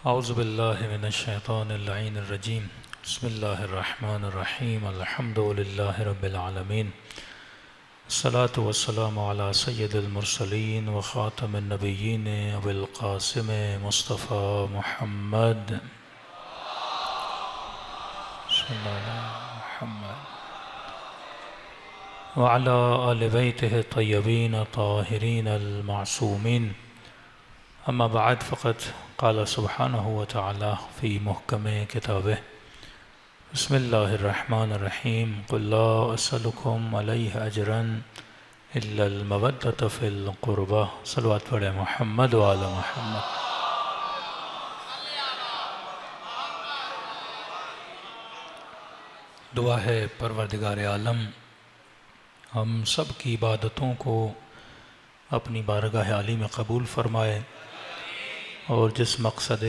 औज़ुबिल्लाहि मिनश्शैतानिर्रजीम बिस्मिल्लाहिर्रहमानिर्रहीम अल्हम्दुलिल्लाहि रब्बिल आलमीन अस्सलातु वस्सलामु अला सय्यिदिल मुरसलीन व ख़ातमिन नबिय्यीन अबिल क़ासिम मुस्तफ़ा मुहम्मद व अला आलि बैतिहि तय्यबीन ताहिरीन अल मासूमीन अम्मा बाद फ़क़द क़ाल सुब्हानहु व तआला फ़ी मुहकम किताबिह बिस्मिल्लाहिर्रहमानिर्रहीम क़ुल ला असअलुकुम अलैहि अजरन इल्लल मवद्दत फ़िल क़ुरबा। सल्लल्लाहु अलैहि मुहम्मद व आला मुहम्मद। दुआ है परवरदिगार आलम हम सब की इबादतों को अपनी बारगाह आली में कबूल फ़रमाए और जिस मकसद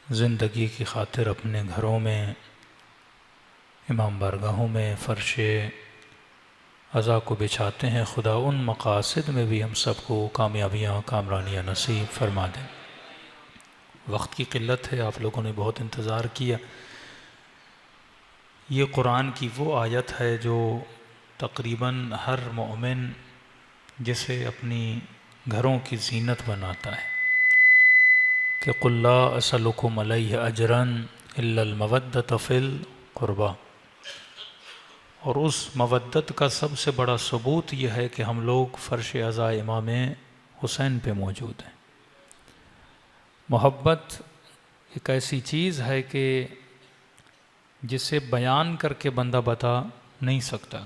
ज़िंदगी की खातिर अपने घरों में, इमाम बारगाहों में फ़र्श अज़ा को बिछाते हैं, खुदा उन मकासद में भी हम सबको कामयाबियाँ कामरानियाँ नसीब फ़रमा दें। वक्त की क़िल्लत है, आप लोगों ने बहुत इंतज़ार किया। ये कुरान की वो आयत है जो तकरीबन हर मोमिन जिसे अपनी घरों की ज़ीनत बनाता है कि क़ुल ला असअलुकुम अलैहि अजरन इल्लल मवद्दत फ़िल क़ुरबा। और उस मवद्दत का सबसे बड़ा सबूत यह है कि हम लोग फ़र्श अज़ा इमाम हुसैन पे मौजूद हैं। मोहब्बत एक ऐसी चीज़ है कि जिसे बयान करके बंदा बता नहीं सकता।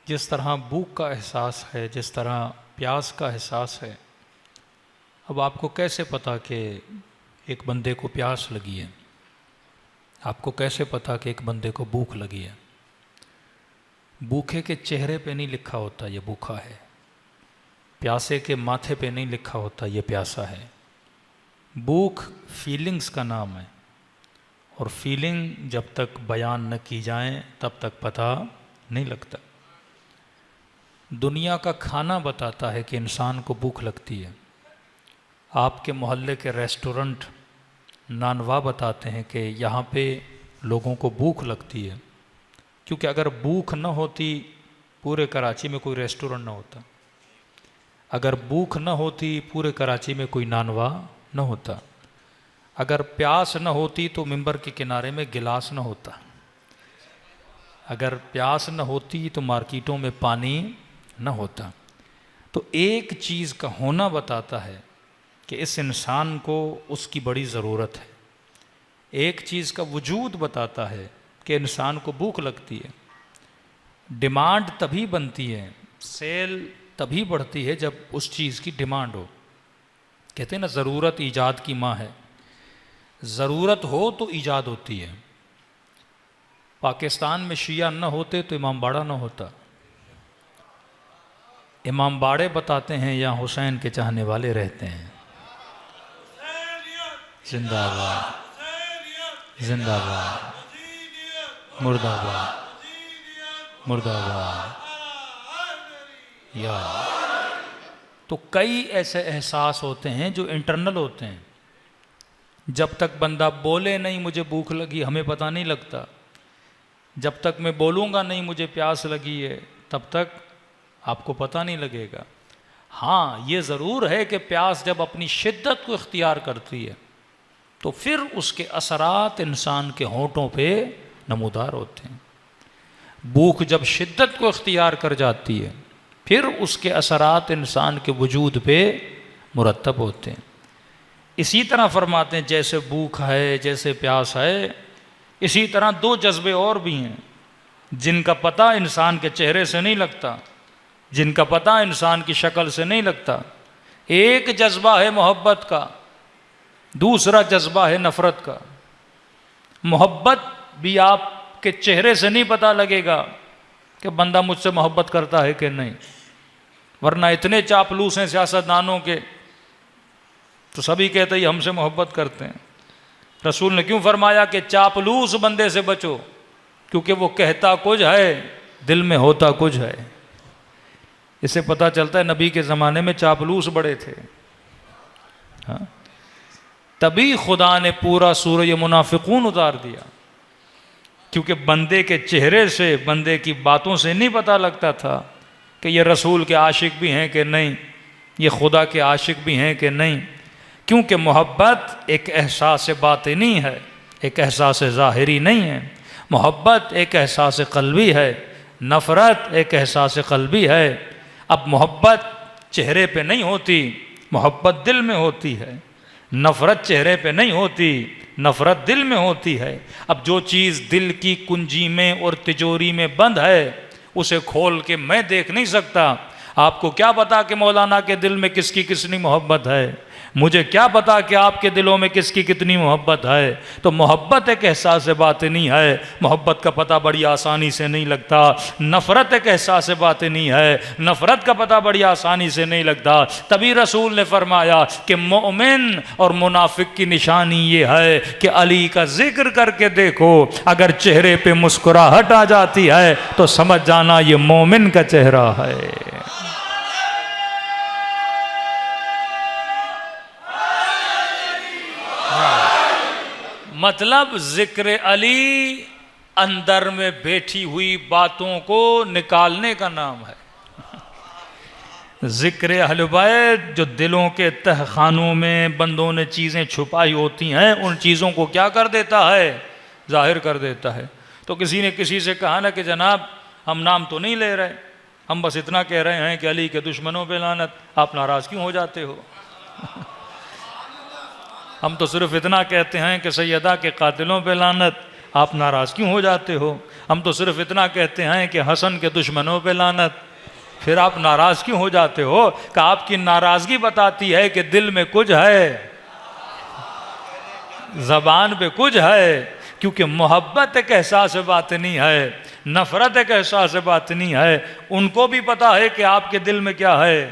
जिस तरह भूख का एहसास है, जिस तरह प्यास का एहसास है, अब आपको कैसे पता कि एक बंदे को प्यास लगी है? आपको कैसे पता कि एक बंदे को भूख लगी है? भूखे के चेहरे पे नहीं लिखा होता ये भूखा है, प्यासे के माथे पे नहीं लिखा होता ये प्यासा है। भूख फीलिंग्स का नाम है और फीलिंग जब तक बयान न की जाए तब तक पता नहीं लगता। दुनिया का खाना बताता है कि इंसान को भूख लगती है। आपके मोहल्ले के रेस्टोरेंट नानवा बताते हैं कि यहाँ पे लोगों को भूख लगती है, क्योंकि अगर भूख न होती पूरे कराची में कोई रेस्टोरेंट न होता, अगर भूख न होती पूरे कराची में कोई नानवा न होता, अगर प्यास न होती तो मिंबर के किनारे में गिलास न होता, अगर प्यास न होती तो मार्केटों में पानी न होता। तो एक चीज़ का होना बताता है कि इस इंसान को उसकी बड़ी ज़रूरत है। एक चीज़ का वजूद बताता है कि इंसान को भूख लगती है। डिमांड तभी बनती है, सेल तभी बढ़ती है जब उस चीज़ की डिमांड हो। कहते हैं ना, ज़रूरत ईजाद की माँ है। ज़रूरत हो तो ईजाद होती है। पाकिस्तान में शिया न होते तो इमाम बाड़ा न होता। इमाम बाड़े बताते हैं यहाँ हुसैन के चाहने वाले रहते हैं। जिंदाबाद जिंदाबाद, मुर्दाबाद मुर्दाबाद। या तो कई ऐसे एहसास होते हैं जो इंटरनल होते हैं। जब तक बंदा बोले नहीं मुझे भूख लगी, हमें पता नहीं लगता। जब तक मैं बोलूँगा नहीं मुझे प्यास लगी है, तब तक आपको पता नहीं लगेगा। हाँ, ये ज़रूर है कि प्यास जब अपनी शिद्दत को इख्तियार करती है तो फिर उसके असरात इंसान के होंठों पे नमूदार होते हैं। भूख जब शिद्दत को इख्तियार कर जाती है फिर उसके असरात इंसान के वजूद पे मुरतब होते हैं। इसी तरह फरमाते हैं, जैसे भूख है, जैसे प्यास है, इसी तरह दो जज्बे और भी हैं जिनका पता इंसान के चेहरे से नहीं लगता, जिनका पता इंसान की शक्ल से नहीं लगता। एक जज्बा है मोहब्बत का, दूसरा जज्बा है नफ़रत का। मोहब्बत भी आपके चेहरे से नहीं पता लगेगा कि बंदा मुझसे मोहब्बत करता है कि नहीं, वरना इतने चापलूस हैं सियासतदानों के तो सभी कहते हैं हमसे मोहब्बत करते हैं। रसूल ने क्यों फरमाया कि चापलूस बंदे से बचो, क्योंकि वो कहता कुछ है दिल में होता कुछ है। इससे पता चलता है नबी के ज़माने में चापलूस बड़े थे। हाँ, तभी खुदा ने पूरा सूरह मुनाफिकून उतार दिया, क्योंकि बंदे के चेहरे से, बंदे की बातों से नहीं पता लगता था कि ये रसूल के आशिक भी हैं कि नहीं, ये खुदा के आशिक भी हैं कि नहीं। क्योंकि मोहब्बत एक एहसास बातिनी है, एक एहसास ज़ाहिरी नहीं है। मोहब्बत एक एहसास क़ल्बी है, नफ़रत एक एहसास क़ल्बी है। अब मोहब्बत चेहरे पे नहीं होती, मोहब्बत दिल में होती है। नफ़रत चेहरे पे नहीं होती, नफ़रत दिल में होती है। अब जो चीज़ दिल की कुंजी में और तिजोरी में बंद है, उसे खोल के मैं देख नहीं सकता। आपको क्या पता कि मौलाना के दिल में किसकी कितनी मोहब्बत है, मुझे क्या पता कि आपके दिलों में किसकी कितनी मोहब्बत है। तो मोहब्बत एक एहसास बातिनी है, मोहब्बत का पता बड़ी आसानी से नहीं लगता। नफ़रत एक एहसास बातिनी है, नफ़रत का पता बड़ी आसानी से नहीं लगता। तभी रसूल ने फरमाया कि मोमिन और मुनाफिक की निशानी ये है कि अली का जिक्र करके देखो, अगर चेहरे पे मुस्कुराहट आ जाती है तो समझ जाना ये मोमिन का चेहरा है। मतलब जिक्र अली अंदर में बैठी हुई बातों को निकालने का नाम है। जिक्र अहले बैत जो दिलों के तहखानों में बंदों ने चीज़ें छुपाई होती हैं, उन चीज़ों को क्या कर देता है, जाहिर कर देता है। तो किसी ने किसी से कहा ना कि जनाब हम नाम तो नहीं ले रहे, हम बस इतना कह रहे हैं कि अली के दुश्मनों पे लानत, आप नाराज़ क्यों हो जाते हो? हम तो सिर्फ इतना कहते हैं कि सैयदा के कातिलों पे लानत, आप नाराज़ क्यों हो जाते हो? हम तो सिर्फ इतना कहते हैं कि हसन के दुश्मनों पे लानत, फिर आप नाराज़ क्यों हो जाते हो? कि आपकी नाराज़गी बताती है कि दिल में कुछ है, ज़बान पे कुछ है। क्योंकि मोहब्बत एक एहसास बातिनी है, नफ़रत एक एहसास बातिनी है। उनको भी पता है कि आपके दिल में क्या है,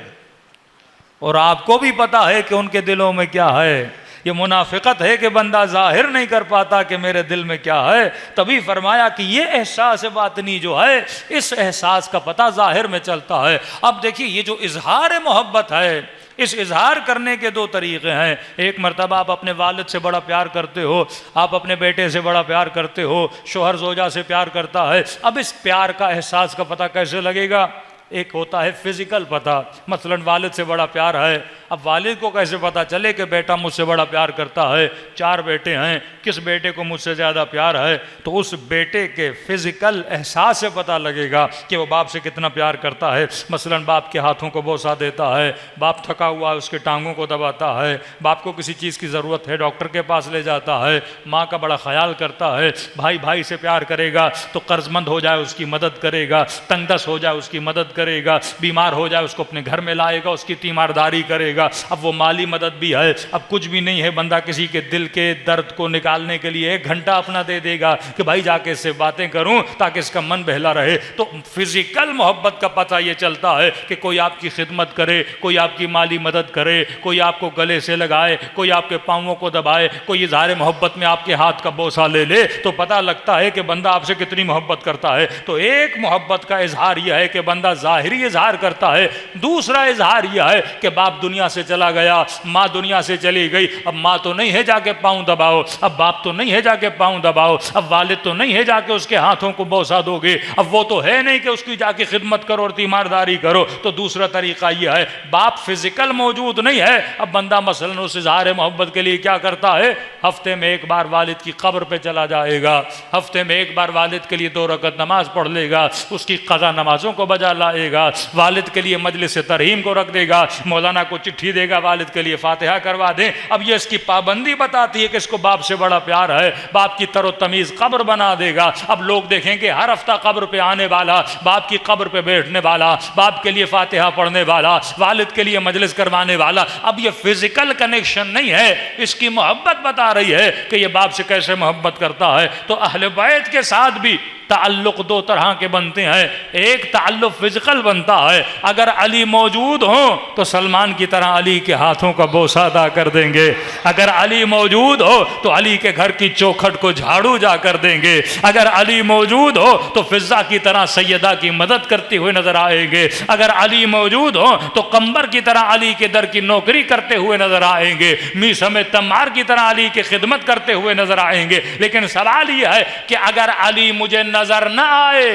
और आपको भी पता है कि उनके दिलों में क्या है। ये मुनाफिकत है कि बंदा जाहिर नहीं कर पाता कि मेरे दिल में क्या है। तभी फरमाया कि ये एहसास बातिनी जो है, इस एहसास का पता जाहिर में चलता है। अब देखिए, ये जो इजहार मोहब्बत है, इस इजहार करने के दो तरीक़े हैं। एक मरतबा आप अपने वालिद से बड़ा प्यार करते हो, आप अपने बेटे से बड़ा प्यार करते हो, शोहर ज़ौजा से प्यार करता है। अब इस प्यार का एहसास का पता कैसे लगेगा? एक होता है फिज़िकल पता, मसलन वालिद से बड़ा प्यार है। अब वालिद को कैसे पता चले कि बेटा मुझसे बड़ा प्यार करता है? 4 बेटे हैं, किस बेटे को मुझसे ज़्यादा प्यार है? तो उस बेटे के फिज़िकल एहसास से पता लगेगा कि वो बाप से कितना प्यार करता है। मसलन बाप के हाथों को बोसा देता है, बाप थका हुआ है उसके टांगों को दबाता है, बाप को किसी चीज़ की ज़रूरत है डॉक्टर के पास ले जाता है, माँ का बड़ा ख्याल करता है। भाई भाई से प्यार करेगा तो कर्जमंद हो जाए उसकी मदद करेगा, तंगदस्त हो जाए उसकी मदद करेगा, बीमार हो जाए उसको अपने घर में लाएगा, उसकी तीमारदारी करेगा। अब वो माली मदद भी है, अब कुछ भी नहीं है, बंदा किसी के दिल के दर्द को निकालने के लिए 1 घंटा अपना दे देगा कि भाई जाके इससे बातें करूं ताकि इसका मन बहला रहे। तो फिजिकल मोहब्बत का पता ये चलता है कि कोई आपकी खिदमत करे, कोई आपकी माली मदद करे, कोई आपको गले से लगाए, कोई आपके पाँवों को दबाए, कोई इज़हार मोहब्बत में आपके हाथ का बोसा ले ले, तो पता लगता है कि बंदा आपसे कितनी मोहब्बत करता है। तो एक मोहब्बत का इजहार यह है कि बंदा ज़ाहिरी इजहार करता है। दूसरा इजहार यह है कि बाप दुनिया से चला गया, माँ दुनिया से चली गई, अब माँ तो नहीं है जाके पाँव दबाओ, अब बाप तो नहीं है जाके पाँव दबाओ, अब वालिद तो नहीं है जाके उसके हाथों को बोसा दोगे, अब वो तो है नहीं कि उसकी जाके खिदमत करो और तीमारदारी करो। तो दूसरा तरीका यह है, बाप फिजिकल मौजूद नहीं है, अब बंदा मसलन उस इज़हार मोहब्बत के लिए क्या करता है, हफ्ते में 1 बार वालिद की कब्र पे चला जाएगा, हफ्ते में 1 बार वालिद के लिए 2 रकत नमाज पढ़ लेगा, उसकी क़ज़ा नमाजों को बजा लाएगा, वालिद के लिए मजलिस तरहीम को रख देगा, मौलाना को चिट्ठी देगा वालिद के लिए फातिहा करवा दें। अब ये इसकी पाबंदी बताती है कि इसको बाप से बड़ा प्यार है, बाप की तरोतमीज़ कब्र बना देगा। अब लोग देखेंगे हर हफ्ता कब्र पे आने वाला, बाप की कब्र पे बैठने वाला, बाप के लिए फातिहा पढ़ने वाला, वालिद के लिए मजलिस करवाने वाला। अब ये फिजिकल कनेक्शन नहीं है, इसकी मोहब्बत बता रही है कि ये बाप से कैसे मोहब्बत करता है। तो अहले बैत के साथ भी ताल्लुक़ दो तरह के बनते हैं। एक ताल्लुक़ फिजिकल बनता है, अगर अली मौजूद हो तो सलमान की तरह अली के हाथों का बोसा अदा कर देंगे। अगर अली मौजूद हो तो अली के घर की चौखट को झाड़ू जा कर देंगे। अगर अली मौजूद हो तो फिजा की तरह सैयदा की मदद करते हुए नजर आएंगे। अगर अली मौजूद हो तो कंबर की तरह अली के दर की नौकरी करते हुए नजर आएंगे। मीस में तमार की तरह अली की खिदमत करते हुए नजर आएंगे। लेकिन सवाल यह है कि अगर अली मुझे नजर न आए,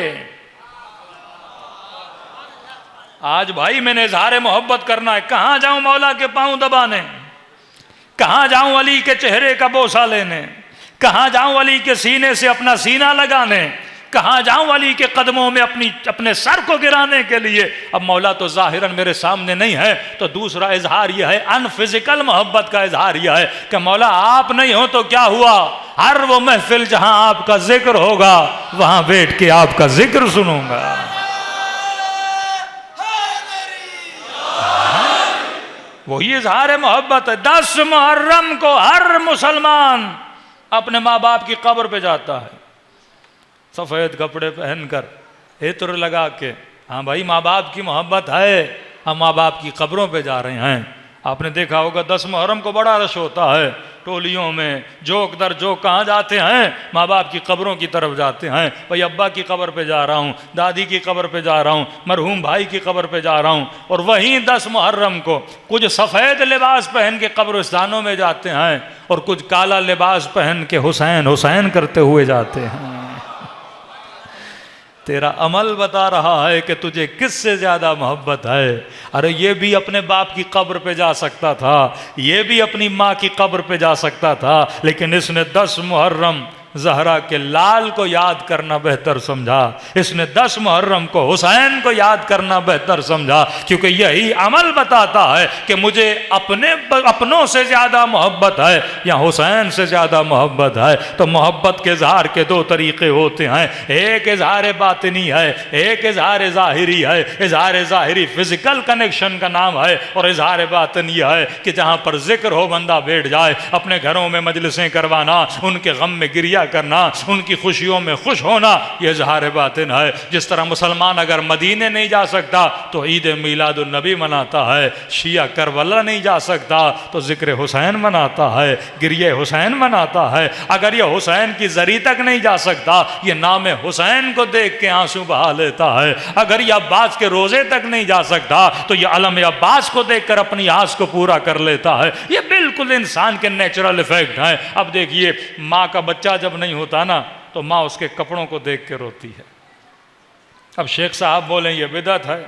आज भाई मैंने इजहार मोहब्बत करना है, कहां जाऊं मौला के पांव दबाने, कहां जाऊं अली के चेहरे का बोसा लेने, कहां जाऊं अली के सीने से अपना सीना लगाने, कहां जाऊं अली के कदमों में अपने सर को गिराने के लिए। अब मौला तो जाहिरन मेरे सामने नहीं है, तो दूसरा इजहार यह है, अनफिजिकल मोहब्बत का इजहार यह है कि मौला आप नहीं हो तो क्या हुआ, हर वो महफिल जहां आपका जिक्र होगा वहां बैठ के आपका जिक्र सुनूंगा। वही इजहार मोहब्बत है। 10 मुहर्रम को हर मुसलमान अपने माँ बाप की कब्र पे जाता है, सफ़ेद कपड़े पहनकर, इत्र लगा के। हाँ भाई, माँ बाप की मोहब्बत है, हम माँ बाप की कब्रों पे जा रहे हैं। आपने देखा होगा 10 मुहर्रम को बड़ा रश होता है, टोलियों में जोक दर जोक कहाँ जाते हैं, माँ बाप की कब्रों की तरफ जाते हैं। भाई अब्बा की कब्र पे जा रहा हूँ, दादी की कब्र पे जा रहा हूँ, मरहूम भाई की कब्र पे जा रहा हूँ। और वहीं 10 मुहर्रम को कुछ सफ़ेद लिबास पहन के कब्रिस्तानों में जाते हैं और कुछ काला लिबास पहन के हुसैन हुसैन करते हुए जाते हैं। तेरा अमल बता रहा है कि तुझे किससे ज़्यादा मोहब्बत है। अरे ये भी अपने बाप की कब्र पे जा सकता था, ये भी अपनी माँ की कब्र पे जा सकता था, लेकिन इसने 10 मुहर्रम ज़हरा के लाल को याद करना बेहतर समझा। इसने 10 मुहर्रम को हुसैन को याद करना बेहतर समझा, क्योंकि यही अमल बताता है कि मुझे अपनों से ज़्यादा मोहब्बत है या हुसैन से ज़्यादा मोहब्बत है। तो मोहब्बत के इजहार के 2 तरीक़े होते हैं, एक इजहार बातिनी है, एक इजहार ज़ाहिरी है। इजहार ज़ाहिरी फिज़िकल कनेक्शन का नाम है, और इजहार बातिनी है कि जहाँ पर जिक्र हो बंदा बैठ जाए, अपने घरों में मजलिसें करवाना, उनके गम में गिरिया करना, उनकी खुशियों में खुश होना, यह इज़हार बातिन है। जिस तरह मुसलमान अगर मदीने नहीं जा सकता तो ईद मिलादुन नबी मनाता है, शिया करबला नहीं जा सकता तो जिक्र हुसैन मनाता है, गिरिये हुसैन मनाता है। अगर यह हुसैन की जरी तक नहीं जा सकता, यह नाम हुसैन को देख के आंसू बहा लेता है। अगर यह अब्बास के रोजे तक नहीं जा सकता तो यह अलम अब्बास को देखकर अपनी आस को पूरा कर लेता है। यह बिल्कुल इंसान के नेचुरल इफेक्ट है। अब देखिए, माँ का बच्चा जब नहीं होता ना तो माँ उसके कपड़ों को देख के रोती है। अब शेख साहब बोलें ये बिदअत है।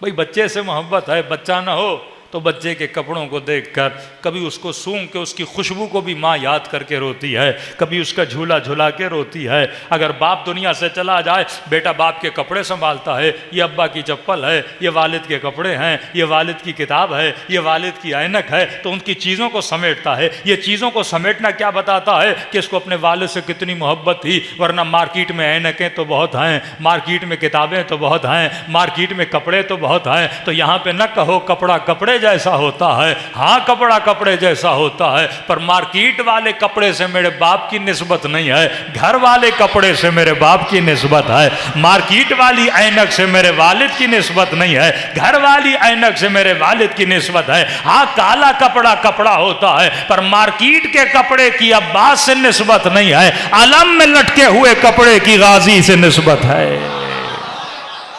भाई बच्चे से मोहब्बत है, बच्चा ना हो तो बच्चे के कपड़ों को देखकर, कभी उसको सूंघ के उसकी खुशबू को भी माँ याद करके रोती है, कभी उसका झूला झुला के रोती है। अगर बाप दुनिया से चला जाए, बेटा बाप के कपड़े संभालता है, ये अब्बा की चप्पल है, ये वालिद के कपड़े हैं, ये वालिद की किताब है, ये वालिद की ऐनक है, तो उनकी चीज़ों को समेटता है। ये चीज़ों को समेटना क्या बताता है कि इसको अपने वालिद से कितनी मोहब्बत थी। वरना मार्केट में ऐनकें तो बहुत हैं, मार्केट में किताबें तो बहुत हैं, मार्केट में कपड़े तो बहुत हैं। तो यहाँ पे न कहो कपड़ा कपड़े जैसा होता है, हाँ कपड़ा कपड़े जैसा होता है, पर मार्केट वाले कपड़े से मेरे बाप की निस्बत नहीं है, घर वाले कपड़े से मेरे बाप की निस्बत है। मार्केट वाली ऐनक से मेरे वालिद की निस्बत नहीं है, घर वाली ऐनक से मेरे वालिद की निस्बत है। हाँ काला कपड़ा कपड़ा होता है, पर मार्केट के कपड़े की अब्बास से निस्बत नहीं है, अलम में लटके हुए कपड़े की गाजी से निस्बत है।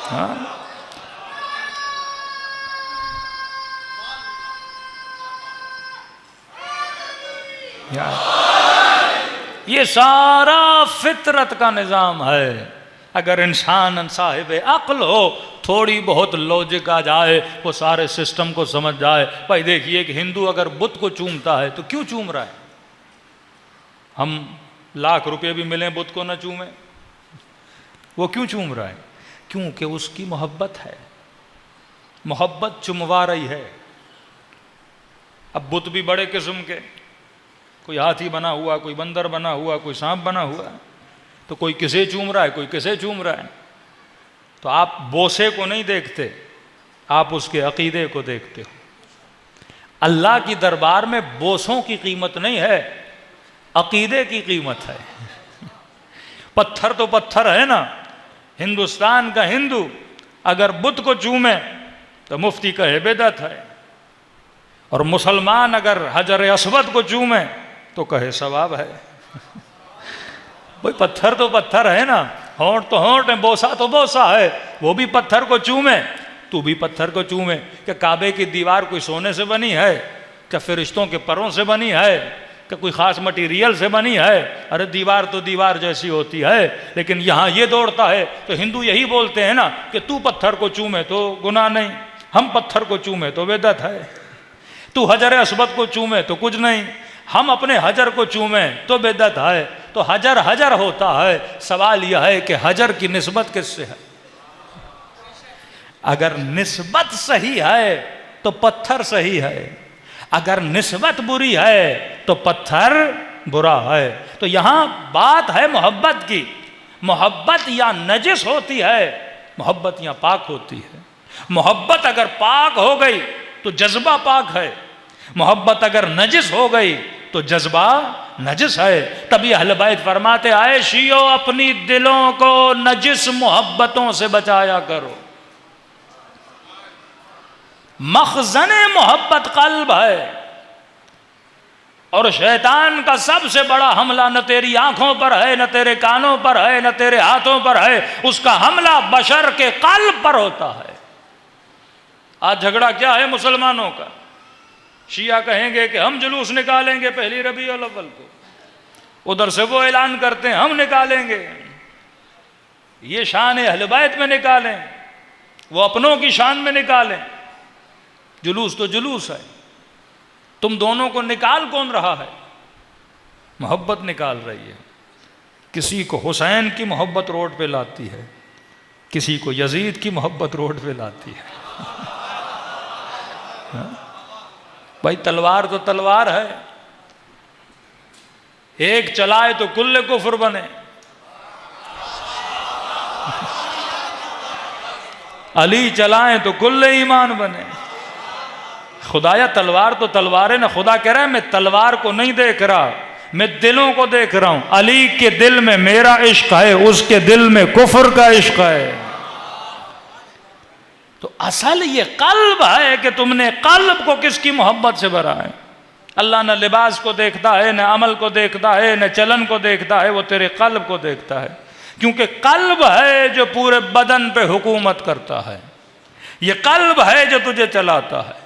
हाँ? ये सारा फितरत का निज़ाम है। अगर इंसान साहिब अक्ल हो, थोड़ी बहुत लॉजिक आ जाए, वो सारे सिस्टम को समझ जाए। भाई देखिए, एक हिंदू अगर बुत को चूमता है तो क्यों चूम रहा है? हम लाख रुपए भी मिले बुत को ना चूमे, वो क्यों चूम रहा है? क्योंकि उसकी मोहब्बत है, मोहब्बत चुमवा रही है। अब बुत भी बड़े किस्म के, कोई हाथी बना हुआ, कोई बंदर बना हुआ, कोई सांप बना हुआ, तो कोई किसे चूम रहा है, कोई किसे चूम रहा है। तो आप बोसे को नहीं देखते, आप उसके अकीदे को देखते हो। अल्लाह की दरबार में बोसों की कीमत नहीं है, अकीदे की कीमत है। पत्थर तो पत्थर है ना। हिंदुस्तान का हिंदू अगर बुद्ध को चूमे तो मुफ्ती कहे बेदत है, और मुसलमान अगर हजर अस्वद को चूमे तो कहे सवाब है। भाई पत्थर तो पत्थर है ना, होंठ तो होंठ है, बोसा तो बोसा है। वो भी पत्थर को चूमे, तू भी पत्थर को चूमे। क्या काबे की दीवार कोई सोने से बनी है? क्या फरिश्तों के परों से बनी है? क्या कोई खास मटेरियल से बनी है? अरे दीवार तो दीवार जैसी होती है। लेकिन यहाँ ये दौड़ता है तो हिंदू यही बोलते हैं ना कि तू पत्थर को चूमे तो गुनाह नहीं, हम पत्थर को चूमे तो बेदत है। तू हजर अस्वद को चूमे तो कुछ नहीं, हम अपने हजर को चूमे तो बेदत है। तो हजर हजर होता है। सवाल यह है कि हजर की निस्बत किससे है? अगर निस्बत सही है तो पत्थर सही है, अगर निस्बत बुरी है तो पत्थर बुरा है। तो यहां बात है मोहब्बत की। मोहब्बत या नजिस होती है, मोहब्बत या पाक होती है। मोहब्बत अगर पाक हो गई तो जज्बा पाक है, मोहब्बत अगर नजिस हो गई तो जज्बा नजिस है। तभी अहले बैत फरमाते आए, शियो अपनी दिलों को नजिस मोहब्बतों से बचाया करो। मखज़ने मोहब्बत कल्ब है, और शैतान का सबसे बड़ा हमला न तेरी आंखों पर है, न तेरे कानों पर है, न तेरे हाथों पर है, उसका हमला बशर के कल्ब पर होता है। आज झगड़ा क्या है मुसलमानों का? शिया कहेंगे कि हम जुलूस निकालेंगे पहली रबीउल अव्वल को, उधर से वो ऐलान करते हैं हम निकालेंगे। ये शान अहले बैत में निकालें, वो अपनों की शान में निकालें। जुलूस तो जुलूस है। तुम दोनों को निकाल कौन रहा है? मोहब्बत निकाल रही है। किसी को हुसैन की मोहब्बत रोड पे लाती है, किसी को यजीद की मोहब्बत रोड पे लाती है। भाई तलवार तो तलवार है, एक चलाए तो कुल्ले कुफ्र बने। अली चलाएं तो कुल्ले ईमान बने। खुदाया तलवार तो तलवार है ना। खुदा कह रहा है मैं तलवार को नहीं देख रहा, मैं दिलों को देख रहा हूं। अली के दिल में मेरा इश्क है, उसके दिल में कुफ्र का इश्क है। तो असल ये कल्ब है कि तुमने कल्ब को किसकी मोहब्बत से भरा है। अल्लाह न लिबास को देखता है, न अमल को देखता है, न चलन को देखता है, वो तेरे कल्ब को देखता है। क्योंकि कल्ब है जो पूरे बदन पे हुकूमत करता है। ये कल्ब है जो तुझे चलाता है।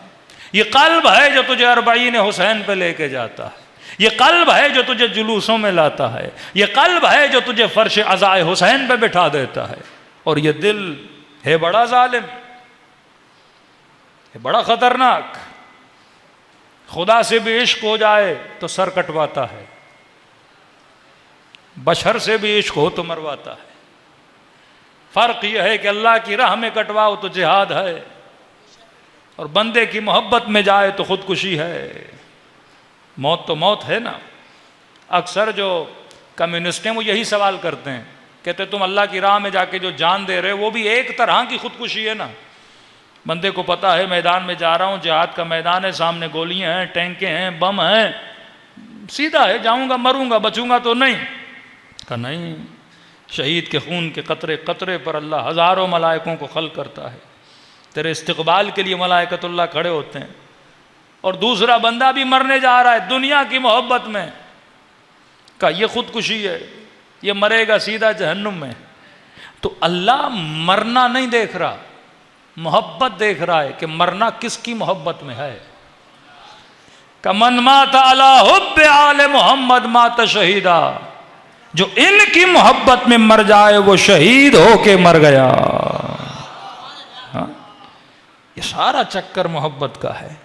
ये कल्ब है जो तुझे अरबाईन हुसैन पे लेके जाता है। ये कल्ब है जो तुझे जुलूसों में लाता है। ये कल्ब है जो तुझे फर्श अज़ाए हुसैन पे बिठा देता है। और ये दिल है बड़ा जालिम, है बड़ा खतरनाक। खुदा से भी इश्क हो जाए तो सर कटवाता है, बशर से भी इश्क हो तो मरवाता है। फर्क यह है कि अल्लाह की राह में कटवाओ तो जिहाद है, और बंदे की मोहब्बत में जाए तो खुदकुशी है। मौत तो मौत है ना। अक्सर जो कम्युनिस्ट हैं वो यही सवाल करते हैं, कहते तुम अल्लाह की राह में जाके जो जान दे रहे हो वो भी एक तरह की खुदकुशी है ना। बंदे को पता है मैदान में जा रहा हूँ, जिहाद का मैदान है, सामने गोलियां हैं, टैंके हैं, बम हैं, सीधा है जाऊँगा मरूंगा बचूंगा तो नहीं। कहा नहीं, शहीद के खून के कतरे कतरे पर अल्लाह हज़ारों मलाइकों को खल करता है। तेरे इस्तिक़बाल के लिए मलाइकतुल्लाह खड़े होते हैं। और दूसरा बंदा भी मरने जा रहा है दुनिया की मोहब्बत में, का ये खुदकुशी है, ये मरेगा सीधा जहन्नुम में। तो अल्लाह मरना नहीं देख रहा, मोहब्बत देख रहा है कि मरना किसकी मोहब्बत में है। कमन माता अला हुब्बे आले मोहम्मद माता शहीदा, जो इनकी मोहब्बत में मर जाए वो शहीद होके मर गया। हाँ? ये सारा चक्कर मोहब्बत का है।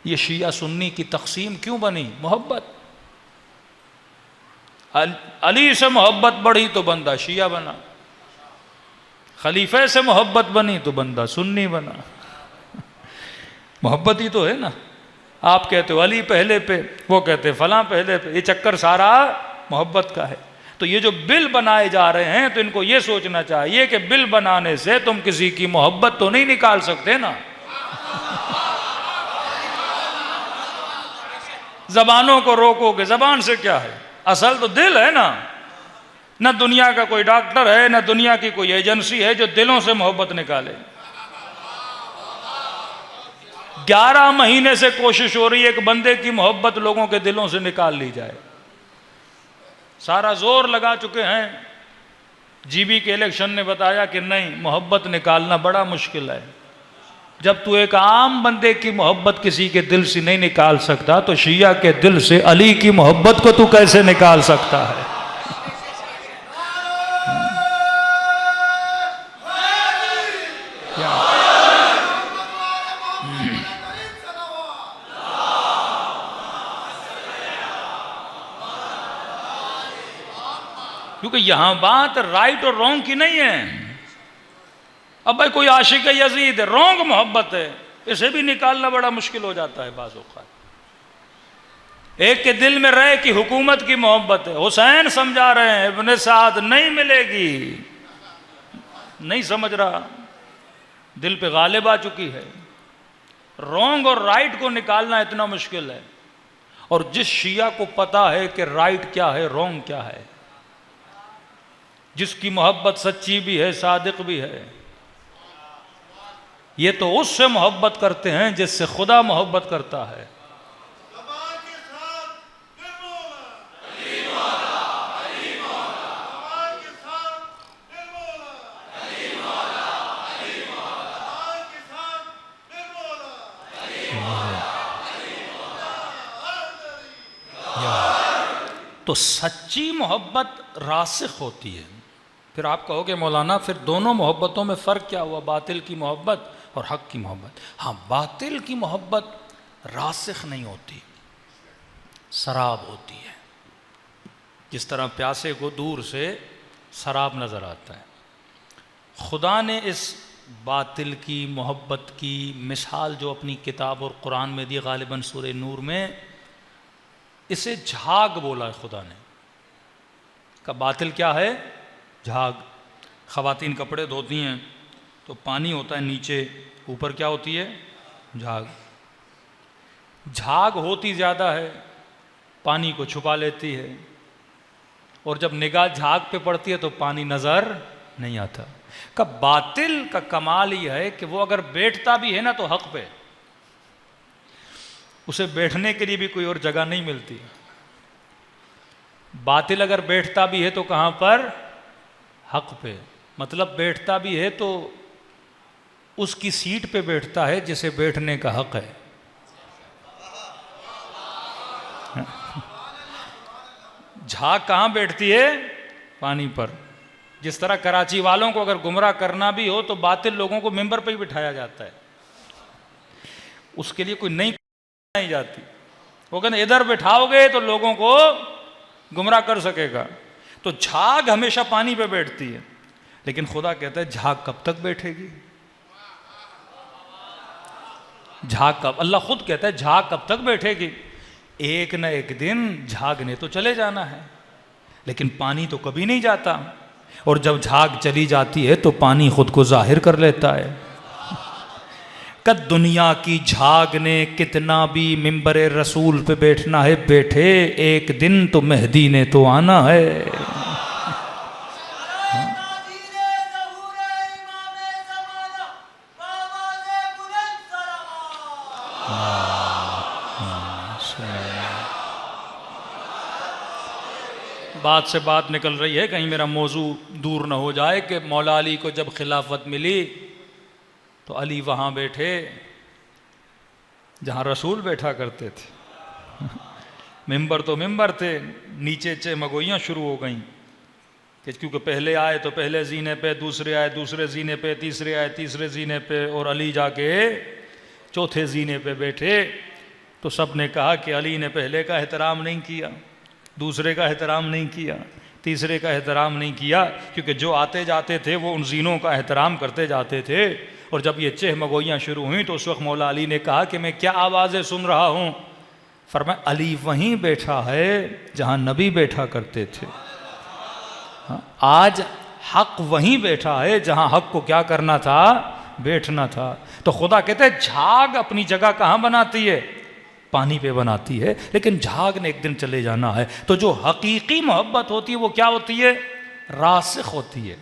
ये शिया सुन्नी की तकसीम क्यों बनी? मोहब्बत। अली से मोहब्बत बढ़ी तो बंदा शिया बना, खलीफे से मोहब्बत बनी तो बंदा सुन्नी बना। मोहब्बत ही तो है ना। आप कहते हो अली पहले पे, वो कहते फलां पहले पे, ये चक्कर सारा मोहब्बत का है। तो ये जो बिल बनाए जा रहे हैं तो इनको ये सोचना चाहिए कि बिल बनाने से तुम किसी की मोहब्बत तो नहीं निकाल सकते ना। जबानों को रोकोगे, जबान से क्या है, असल तो दिल है ना। न दुनिया का कोई डॉक्टर है, न दुनिया की कोई एजेंसी है जो दिलों से मोहब्बत निकाले। 11 महीने से कोशिश हो रही है एक बंदे की मोहब्बत लोगों के दिलों से निकाल ली जाए। सारा जोर लगा चुके हैं। जीबी के इलेक्शन ने बताया कि नहीं, मोहब्बत निकालना बड़ा मुश्किल है। जब तू एक आम बंदे की मोहब्बत किसी के दिल से नहीं निकाल सकता तो शिया के दिल से अली की मोहब्बत को तू कैसे निकाल सकता है? क्योंकि यहां बात राइट और रॉन्ग की नहीं है। अब भाई कोई आशिक है यजीद है, रॉन्ग मोहब्बत है, इसे भी निकालना बड़ा मुश्किल हो जाता है बाज़ औक़ात। एक के दिल में रहे कि हुकूमत की मोहब्बत है, हुसैन समझा रहे हैं इब्ने साद नहीं मिलेगी, नहीं समझ रहा, दिल पे गालिब आ चुकी है। रॉन्ग और राइट को निकालना इतना मुश्किल है। और जिस शिया को पता है कि राइट क्या है, रॉन्ग क्या है, जिसकी मोहब्बत सच्ची भी है, सादिक भी है, ये तो उससे मोहब्बत करते हैं जिससे खुदा मोहब्बत करता है। तो सच्ची मोहब्बत रासिख होती है। फिर आप कहोगे मौलाना फिर दोनों मोहब्बतों में फ़र्क क्या हुआ, बातिल की मोहब्बत और हक़ की मोहब्बत? हाँ, बातिल की मोहब्बत रासिख नहीं होती, शराब होती है। जिस तरह प्यासे को दूर से शराब नज़र आता है, खुदा ने इस बातिल की मोहब्बत की मिसाल जो अपनी किताब और कुरान में दी, गालिबन सूरह नूर में, इसे झाग बोला है खुदा ने। का बातिल क्या है? झाग। ख़वातीन कपड़े धोती हैं तो पानी होता है नीचे, ऊपर क्या होती है? झाग। झाग होती ज़्यादा है, पानी को छुपा लेती है, और जब निगाह झाग पे पड़ती है तो पानी नज़र नहीं आता। का बातिल का कमाल यह है कि वो अगर बैठता भी है ना तो हक़ पे, उसे बैठने के लिए भी कोई और जगह नहीं मिलती। बातिल अगर बैठता भी है तो कहाँ पर? हक़ पे। मतलब बैठता भी है तो उसकी सीट पे बैठता है जिसे बैठने का हक़ है। झाग कहाँ बैठती है? पानी पर। जिस तरह कराची वालों को अगर गुमराह करना भी हो तो बातिल लोगों को मिंबर पे ही बिठाया जाता है, उसके लिए कोई नई नहीं जाती। वो कहते इधर बिठाओगे तो लोगों को गुमराह कर सकेगा। तो झाग हमेशा पानी पे बैठती है, लेकिन खुदा कहता है झाग कब तक बैठेगी? झाग कब, अल्लाह खुद कहता है झाग कब तक बैठेगी? एक न एक दिन झाग ने तो चले जाना है, लेकिन पानी तो कभी नहीं जाता। और जब झाग चली जाती है तो पानी खुद को जाहिर कर लेता है। कद दुनिया की झाग ने कितना भी मिंबर रसूल पे बैठना है बैठे, एक दिन तो मेहदी ने तो आना है। बात से बात निकल रही है, कहीं मेरा मौजू दूर न हो जाए कि मौला अली को जब खिलाफत मिली तो अली वहाँ बैठे जहाँ रसूल बैठा करते थे। मिंबर तो मिंबर थे, नीचे चमगोइयाँ शुरू हो गईं कि क्योंकि पहले आए तो पहले जीने पे, दूसरे आए दूसरे जीने पे, तीसरे आए तीसरे जीने पे, और अली जाके चौथे जीने पे बैठे। तो सब ने कहा कि अली ने पहले का एहतराम नहीं किया, दूसरे का एहतराम नहीं किया, तीसरे का एहतराम नहीं किया, क्योंकि जो आते जाते थे वो उन जीनों का एहतराम करते जाते थे। और जब ये चहमगोइयाँ शुरू हुई तो उस वक्त मौला अली ने कहा कि मैं क्या आवाज़ें सुन रहा हूँ? फरमाया अली वहीं बैठा है जहाँ नबी बैठा करते थे। आज हक़ वहीं बैठा है जहाँ हक़ को क्या करना था? बैठना था। तो खुदा कहते हैं झाग अपनी जगह कहाँ बनाती है? पानी पे बनाती है, लेकिन झाग ने एक दिन चले जाना है। तो जो हकीकी मोहब्बत होती है वो क्या होती है? रासिख होती है,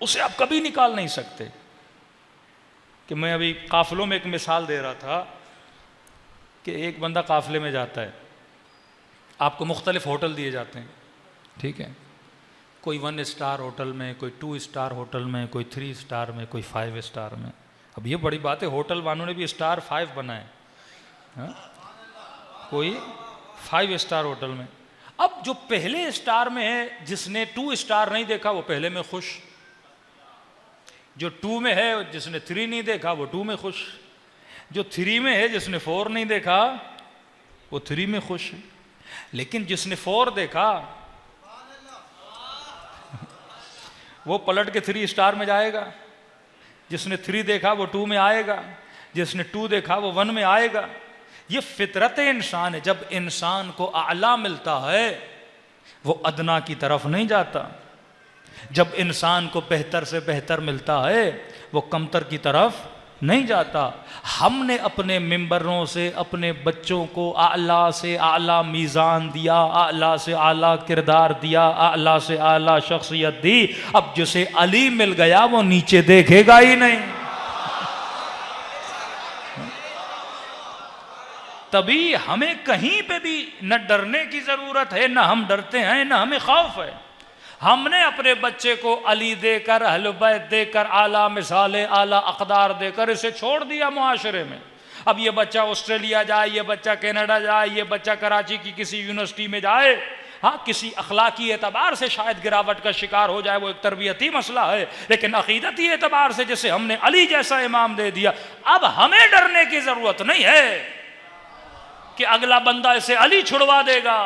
उसे आप कभी निकाल नहीं सकते। कि मैं अभी काफिलों में एक मिसाल दे रहा था कि एक बंदा काफिले में जाता है, आपको मुख्तलिफ होटल दिए जाते हैं, ठीक है, कोई 1 स्टार होटल में, कोई 2 स्टार होटल में, कोई 3 स्टार में, कोई 5 स्टार में। अब ये बड़ी बात है, होटल वालों ने भी स्टार 5 बनाए, कोई 5 स्टार होटल में। अब जो पहले स्टार में है, जिसने 2 स्टार नहीं देखा वो पहले में खुश, जो 2 में है जिसने 3 नहीं देखा वो 2 में खुश, जो 3 में है जिसने 4 नहीं देखा वो 3 में खुश है। लेकिन जिसने 4 देखा वो पलट के 3 स्टार में जाएगा, जिसने 3 देखा वो 2 में आएगा, जिसने 2 देखा वो 1 में आएगा। ये फितरत इंसान है। जब इंसान को आला मिलता है वो अदना की तरफ नहीं जाता, जब इंसान को बेहतर से बेहतर मिलता है वो कमतर की तरफ नहीं जाता। हमने अपने मिंबरों से अपने बच्चों को आला से आला मीज़ान दिया, आला से आला किरदार दिया, आला से आला शख्सियत दी। अब जिसे अली मिल गया वो नीचे देखेगा ही नहीं। तभी हमें कहीं पे भी न डरने की ज़रूरत है, न हम डरते हैं, न हमें खौफ है। हमने अपने बच्चे को अली देकर, अहले बैत देकर, आला मिसाले, आला अक़दार देकर इसे छोड़ दिया मुआशरे में। अब ये बच्चा ऑस्ट्रेलिया जाए, ये बच्चा कनाडा जाए, ये बच्चा कराची की किसी यूनिवर्सिटी में जाए, हाँ किसी अखलाकी एतबार से शायद गिरावट का शिकार हो जाए, वो एक तरबियती मसला है, लेकिन अकीदती एतबार से जैसे हमने अली जैसा इमाम दे दिया, अब हमें डरने की ज़रूरत नहीं है कि अगला बंदा इसे अली छुड़वा देगा,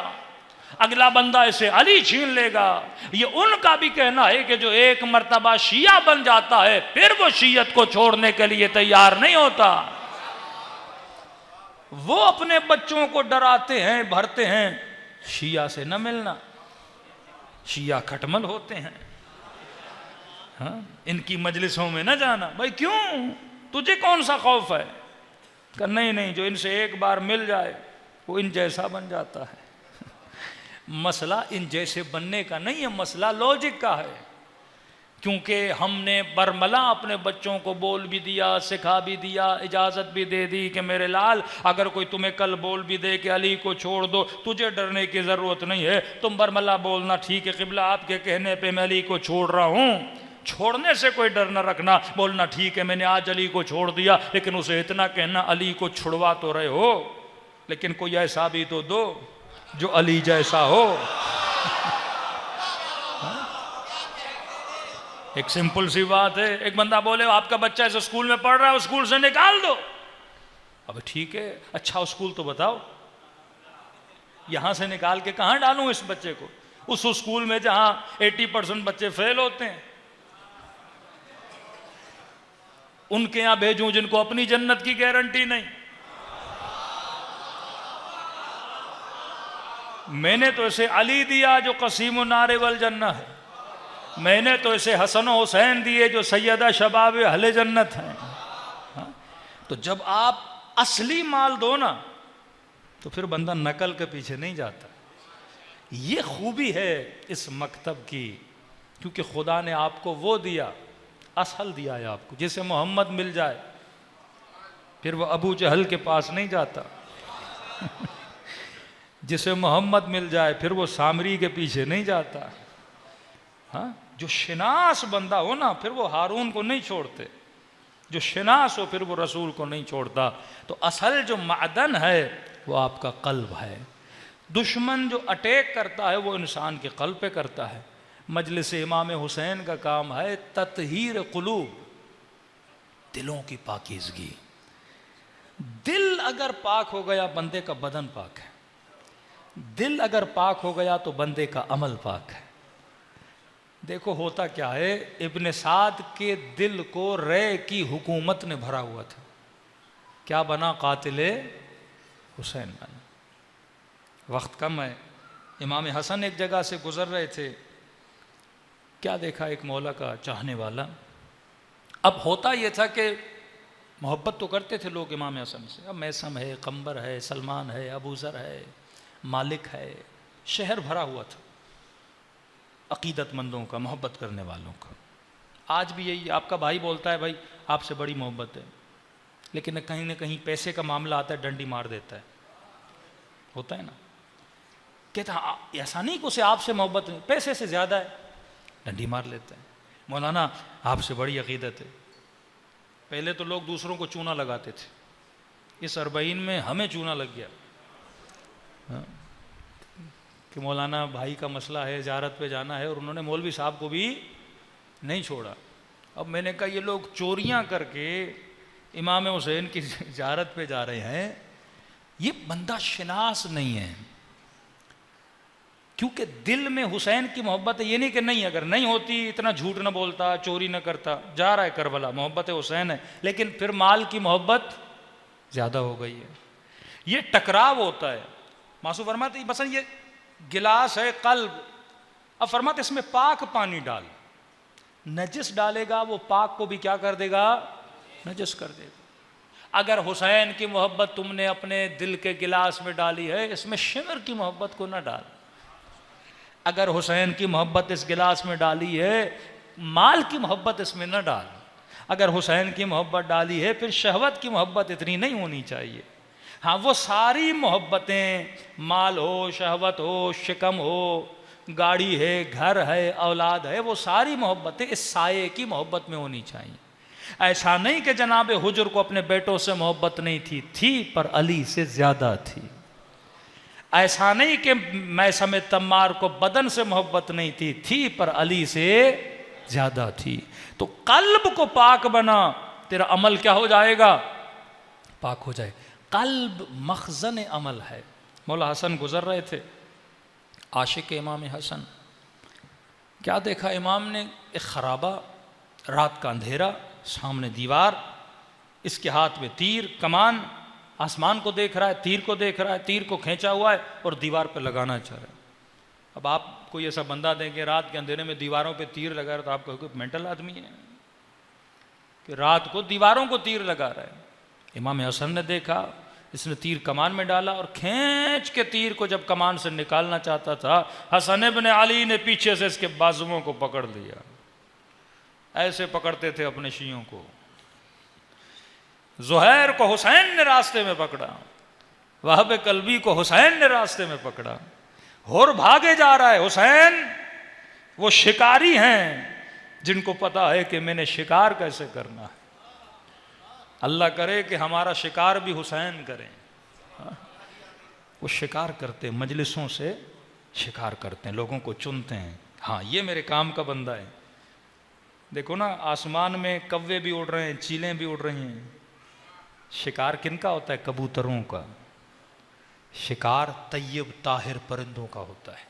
अगला बंदा इसे अली छीन लेगा। ये उनका भी कहना है कि जो एक मर्तबा शिया बन जाता है फिर वो शियत को छोड़ने के लिए तैयार नहीं होता। वो अपने बच्चों को डराते हैं, भरते हैं, शिया से न मिलना, शिया खटमल होते हैं, हाँ इनकी मजलिसों में न जाना। भाई क्यों, तुझे कौन सा खौफ है? कि नहीं नहीं, जो इनसे एक बार मिल जाए वो इन जैसा बन जाता है। मसला इन जैसे बनने का नहीं है, मसला लॉजिक का है। क्योंकि हमने बरमला अपने बच्चों को बोल भी दिया, सिखा भी दिया, इजाज़त भी दे दी कि मेरे लाल अगर कोई तुम्हें कल बोल भी दे कि अली को छोड़ दो, तुझे डरने की ज़रूरत नहीं है, तुम बरमला बोलना ठीक है, क़िबला आपके कहने पे मैं अली को छोड़ रहा हूँ। छोड़ने से कोई डर न रखना, बोलना ठीक है मैंने आज अली को छोड़ दिया, लेकिन उसे इतना कहना अली को छुड़वा तो रहे हो, लेकिन कोई ऐसा भी तो दो जो अली जैसा हो। एक सिंपल सी बात है, एक बंदा बोले आपका बच्चा इस स्कूल में पढ़ रहा है, उस स्कूल से निकाल दो। अब ठीक है, अच्छा स्कूल तो बताओ, यहां से निकाल के कहां डालूं इस बच्चे को? उस स्कूल में जहां 80% बच्चे फेल होते हैं, उनके यहां भेजूं जिनको अपनी जन्नत की गारंटी नहीं। मैंने तो इसे अली दिया जो कसीम नारे वल जन्नह है, मैंने तो इसे हसन हुसैन दिए जो सैयदा शबाब अहले जन्नत हैं। हाँ? तो जब आप असली माल दो ना तो फिर बंदा नकल के पीछे नहीं जाता। ये खूबी है इस मकतब की, क्योंकि खुदा ने आपको वो दिया, असल दिया है आपको। जिसे मोहम्मद मिल जाए फिर वो अबू जहल के पास नहीं जाता। जिसे मोहम्मद मिल जाए फिर वो सामरी के पीछे नहीं जाता। हाँ, जो शिनास बंदा हो ना फिर वो हारून को नहीं छोड़ते, जो शिनास हो फिर वो रसूल को नहीं छोड़ता। तो असल जो मादन है वो आपका कल्ब है। दुश्मन जो अटैक करता है वो इंसान के कल्ब पे करता है। मजलिस इमाम हुसैन का काम है ततहीर कुलूब, दिलों की पाकीज़गी। दिल अगर पाक हो गया बंदे का बदन पाक है, दिल अगर पाक हो गया तो बंदे का अमल पाक है। देखो होता क्या है, इब्न साद के दिल को रे की हुकूमत ने भरा हुआ था, क्या बना? कातिले हुसैन बना। वक्त कम है। इमाम हसन एक जगह से गुजर रहे थे, क्या देखा? एक मौला का चाहने वाला। अब होता यह था कि मोहब्बत तो करते थे लोग इमाम हसन से। अब मैसम है, कंबर है, सलमान है, अबू ज़र है, मालिक है, शहर भरा हुआ था। अकीदतमंदों का, मोहब्बत करने वालों का। आज भी यही, आपका भाई बोलता है भाई आपसे बड़ी मोहब्बत है, लेकिन कहीं ना कहीं पैसे का मामला आता है, डंडी मार देता है। होता है ना, कहता ऐसा नहीं कि उसे आपसे मोहब्बत नहीं, पैसे से ज़्यादा है, डंडी मार लेता है। मौलाना आपसे बड़ी अकीदत है। पहले तो लोग दूसरों को चूना लगाते थे, इस 40 में हमें चूना लग गया। हाँ? कि मौलाना भाई का मसला है, ज़ियारत पे जाना है, और उन्होंने मौलवी साहब को भी नहीं छोड़ा। अब मैंने कहा ये लोग चोरियां करके इमाम हुसैन की ज़ियारत पे जा रहे हैं, ये बंदा शिनास नहीं है, क्योंकि दिल में हुसैन की मोहब्बत है। ये नहीं कि नहीं, अगर नहीं होती इतना झूठ न बोलता, चोरी न करता, जा रहा है करबला, मोहब्बत हुसैन है, लेकिन फिर माल की मोहब्बत ज़्यादा हो गई है। ये टकराव होता है। मासू फरमाते मसलन ये गिलास है कल्ब, अब फरमाते इसमें पाक पानी डाल, नजिस डालेगा वो पाक को भी क्या कर देगा, नजिस कर देगा। अगर हुसैन की मोहब्बत तुमने अपने दिल के गिलास में डाली है, इसमें शिमर की मोहब्बत को ना डाल। अगर हुसैन की मोहब्बत इस गिलास में डाली है, माल की मोहब्बत इसमें न डाल। अगर हुसैन की मोहब्बत डाली है, फिर शहवत की मोहब्बत इतनी नहीं होनी चाहिए। हाँ, वो सारी मोहब्बतें, माल हो, शहवत हो, शिकम हो, गाड़ी है, घर है, औलाद है, वो सारी मोहब्बतें इस साये की मोहब्बत में होनी चाहिए। ऐसा नहीं कि जनाब हुजूर को अपने बेटों से मोहब्बत नहीं थी पर अली से ज़्यादा थी। ऐसा नहीं कि मैसम तम्मार को बदन से मोहब्बत नहीं थी पर अली से ज़्यादा थी। तो कल्ब को पाक बना, तेरा अमल क्या हो जाएगा, पाक हो जाए। कल्ब मखज़न अमल है। मौला हसन गुजर रहे थे, आशिक इमाम हसन, क्या देखा इमाम ने, एक खराबा, रात का अंधेरा, सामने दीवार, इसके हाथ में तीर कमान, आसमान को देख रहा है, तीर को देख रहा है, तीर को खींचा हुआ है और दीवार पर लगाना चाह रहा है। अब आप कोई ऐसा बंदा देंगे रात के अंधेरे में दीवारों पे तीर लगा रहा है, तो आप कहोगे मेंटल आदमी है कि रात को दीवारों को तीर लगा रहा है। इमाम हसन ने देखा, इसने तीर कमान में डाला और खींच के तीर को जब कमान से निकालना चाहता था, हसन इब्न अली ने पीछे से इसके बाजुओं को पकड़ लिया। ऐसे पकड़ते थे अपने शियों को। ज़ुहैर को हुसैन ने रास्ते में पकड़ा, वहाब कल्बी को हुसैन ने रास्ते में पकड़ा, और भागे जा रहा है। हुसैन वो शिकारी हैं जिनको पता है कि मैंने शिकार कैसे करना है। अल्लाह करे कि हमारा शिकार भी हुसैन करें। वो शिकार करते, मजलिसों से शिकार करते हैं, लोगों को चुनते हैं। हाँ, ये मेरे काम का बंदा है। देखो ना, आसमान में कव्वे भी उड़ रहे हैं, चीलें भी उड़ रही हैं। शिकार किनका होता है, कबूतरों का। शिकार तैयब ताहिर परिंदों का होता है।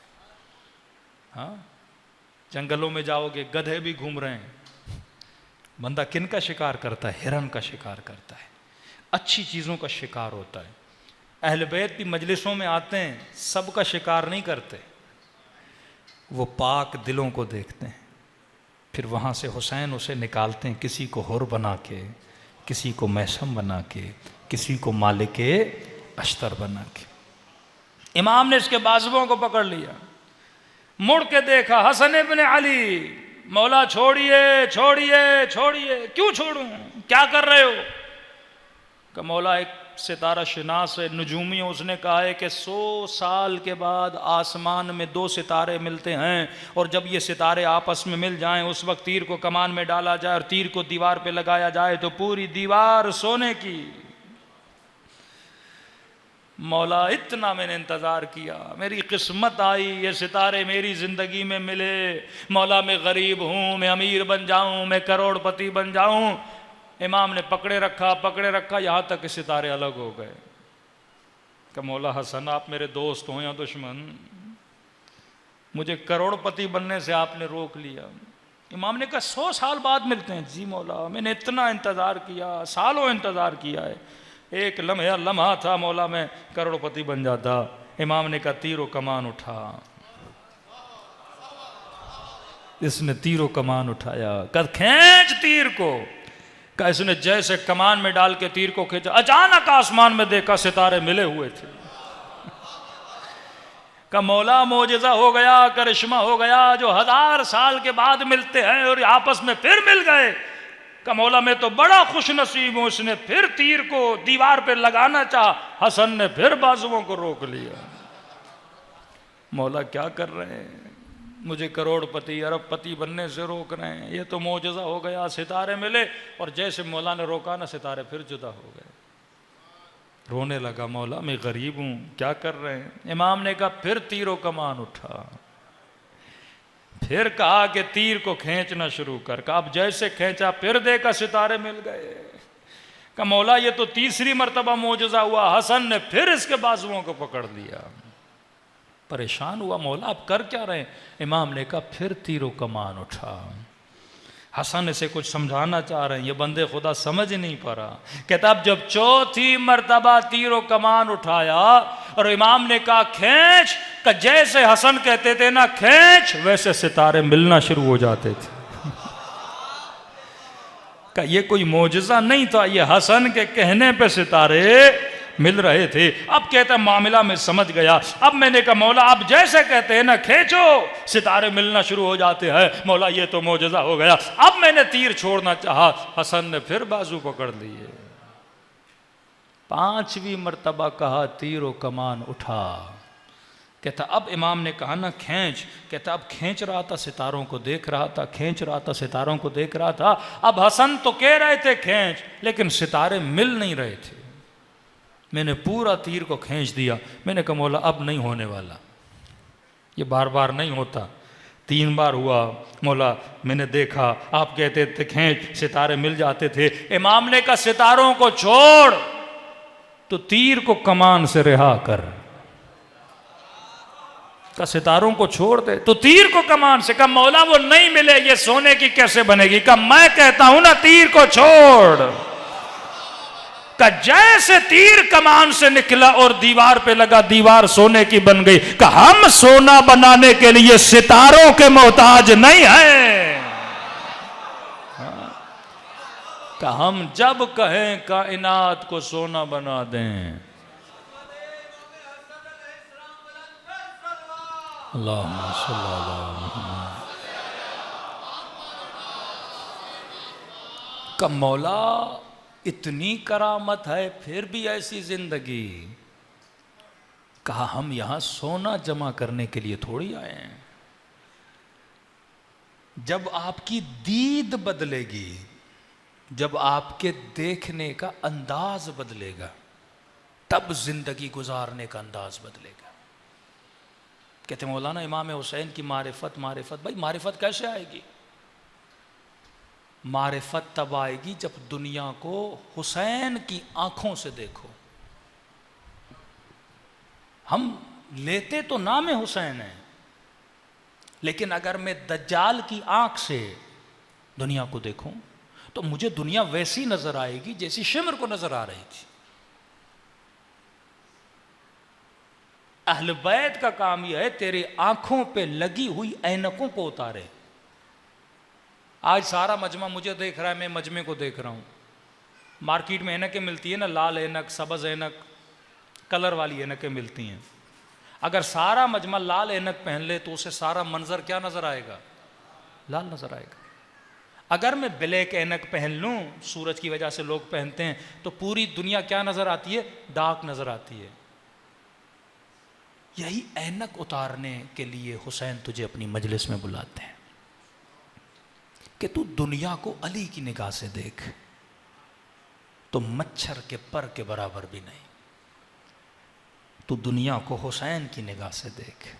हाँ, जंगलों में जाओगे गधे भी घूम रहे हैं। बंदा किनका शिकार करता है, हिरन का शिकार करता है, अच्छी चीज़ों का शिकार होता है। अहल बैत भी मजलिसों में आते हैं, सबका शिकार नहीं करते, वो पाक दिलों को देखते हैं। फिर वहाँ से हुसैन उसे निकालते हैं, किसी को हुर बना के, किसी को मैसम बना के, किसी को मालिक अश्तर बना के। इमाम ने इसके बाजुओं को पकड़ लिया, मुड़ के देखा, हसन इब्न अली, मौला छोड़िए छोड़िए छोड़िए। क्यों छोड़ूं, क्या कर रहे हो? कि मौला एक सितारा शिनास है, नजूमी, उसने कहा है कि 100 साल के बाद आसमान में 2 सितारे मिलते हैं, और जब ये सितारे आपस में मिल जाएं, उस वक्त तीर को कमान में डाला जाए और तीर को दीवार पे लगाया जाए तो पूरी दीवार सोने की। मौला इतना मैंने इंतज़ार किया, मेरी किस्मत आई, ये सितारे मेरी ज़िंदगी में मिले। मौला मैं गरीब हूँ, मैं अमीर बन जाऊँ, मैं करोड़पति बन जाऊँ। इमाम ने पकड़े रखा, यहाँ तक कि सितारे अलग हो गए। कि मौला हसन, आप मेरे दोस्त हों या दुश्मन, मुझे करोड़पति बनने से आपने रोक लिया। इमाम ने कहा 100 साल बाद मिलते हैं। जी मौला, मैंने इतना इंतज़ार किया, सालों इंतज़ार किया है, एक लम्हा था मौला मैं करोड़पति बन जाता। इमाम ने कहा तीरों कमान उठा। इसने तीरों कमान उठाया, कद खींच तीर को। का इसने जैसे कमान में डाल के तीर को खींचा, अचानक आसमान में देखा सितारे मिले हुए थे। का मौला मोजज़ा हो गया, करिश्मा हो गया, जो 1000 साल के बाद मिलते हैं और आपस में फिर मिल गए। का मौला मैं तो बड़ा खुश नसीब हूं, उसने फिर तीर को दीवार पे लगाना चाहा, हसन ने फिर बाजुओं को रोक लिया। मौला क्या कर रहे हैं, मुझे करोड़पति अरबपति बनने से रोक रहे हैं, ये तो मोजज़ा हो गया। सितारे मिले और जैसे मौला ने रोका ना, सितारे फिर जुदा हो गए। रोने लगा, मौला मैं गरीब हूं, क्या कर रहे हैं। इमाम ने कहा फिर तीरों कमान उठा, फिर कहा कि तीर को खींचना शुरू कर। कहा अब जैसे खींचा फिर देखा सितारे मिल गए। कहा मौला ये तो तीसरी मर्तबा मोजज़ा हुआ, हसन ने फिर इसके बाजुओं को पकड़ लिया। परेशान हुआ, मौला आप कर क्या रहे हैं। इमाम ने कहा फिर तीरों कमान उठा। हसन इसे कुछ समझाना चाह रहे हैं, ये बंदे खुदा समझ नहीं पा रहा। कहता अब जब चौथी मर्तबा तीरों कमान उठाया और इमाम ने कहा खींच, का जैसे हसन कहते थे ना खींच, वैसे सितारे मिलना शुरू हो जाते थे। का ये कोई मोजज़ा नहीं था, ये हसन के कहने पे सितारे मिल रहे थे। अब कहता मामला में समझ गया। अब मैंने कहा मौला आप जैसे कहते हैं ना खींचो, सितारे मिलना शुरू हो जाते हैं। मौला ये तो मोजज़ा हो गया। अब मैंने तीर छोड़ना चाहा, हसन ने फिर बाजू पकड़ लिए। 5वीं मर्तबा कहा तीरों कमान उठा। कहता अब इमाम ने कहा ना खींच। कहता अब खींच रहा था, सितारों को देख रहा था, खींच रहा था, सितारों को देख रहा था। अब हसन तो कह रहे थे खींच, लेकिन सितारे मिल नहीं रहे थे। मैंने पूरा तीर को खींच दिया। मैंने कहा मौला अब नहीं होने वाला, ये बार बार नहीं होता। 3 बार हुआ, मौला मैंने देखा आप कहते थे खींच, सितारे मिल जाते थे। इमाम ने कहा सितारों को छोड़, तो तीर को कमान से रिहा कर। का सितारों को छोड़ दे तो तीर को कमान से। कहा मौला वो नहीं मिले, ये सोने की कैसे बनेगी। कहा मैं कहता हूं ना तीर को छोड़। का जैसे तीर कमान से निकला और दीवार पे लगा, दीवार सोने की बन गई। का हम सोना बनाने के लिए सितारों के मोहताज नहीं है। का हम जब कहें कायनात को सोना बना दें। अल्लाहुम्मा सल्ली अला मुहम्मद। का मौला इतनी करामत है फिर भी ऐसी जिंदगी। कहा हम यहां सोना जमा करने के लिए थोड़ी आए हैं। जब आपकी दीद बदलेगी, जब आपके देखने का अंदाज बदलेगा, तब जिंदगी गुजारने का अंदाज बदलेगा। कहते मौलाना इमाम हुसैन की मारिफत। मारिफत भाई मारिफत कैसे आएगी। मारिफत तब आएगी जब दुनिया को हुसैन की आंखों से देखो। हम लेते तो नाम हुसैन है, लेकिन अगर मैं दज्जाल की आंख से दुनिया को देखूं तो मुझे दुनिया वैसी नजर आएगी जैसी शिमर को नजर आ रही थी। अहले बैत का काम यह है तेरी आंखों पे लगी हुई ऐनकों को उतारे। आज सारा मजमा मुझे देख रहा है, मैं मजमे को देख रहा हूँ। मार्केट में ऐनकें मिलती है ना, लाल ऐनक, सब्ज़ ऐनक, कलर वाली ऐनकें मिलती हैं। अगर सारा मजमा लाल ऐनक पहन ले तो उसे सारा मंजर क्या नज़र आएगा, लाल नज़र आएगा। अगर मैं ब्लैक ऐनक पहन लूँ, सूरज की वजह से लोग पहनते हैं, तो पूरी दुनिया क्या नज़र आती है, डार्क नज़र आती है। यही ऐनक उतारने के लिए हुसैन तुझे अपनी मजलिस में बुलाते हैं कि तू दुनिया को अली की निगाह से देख, तो मच्छर के पर के बराबर भी नहीं। तू दुनिया को हुसैन की निगाह से देख,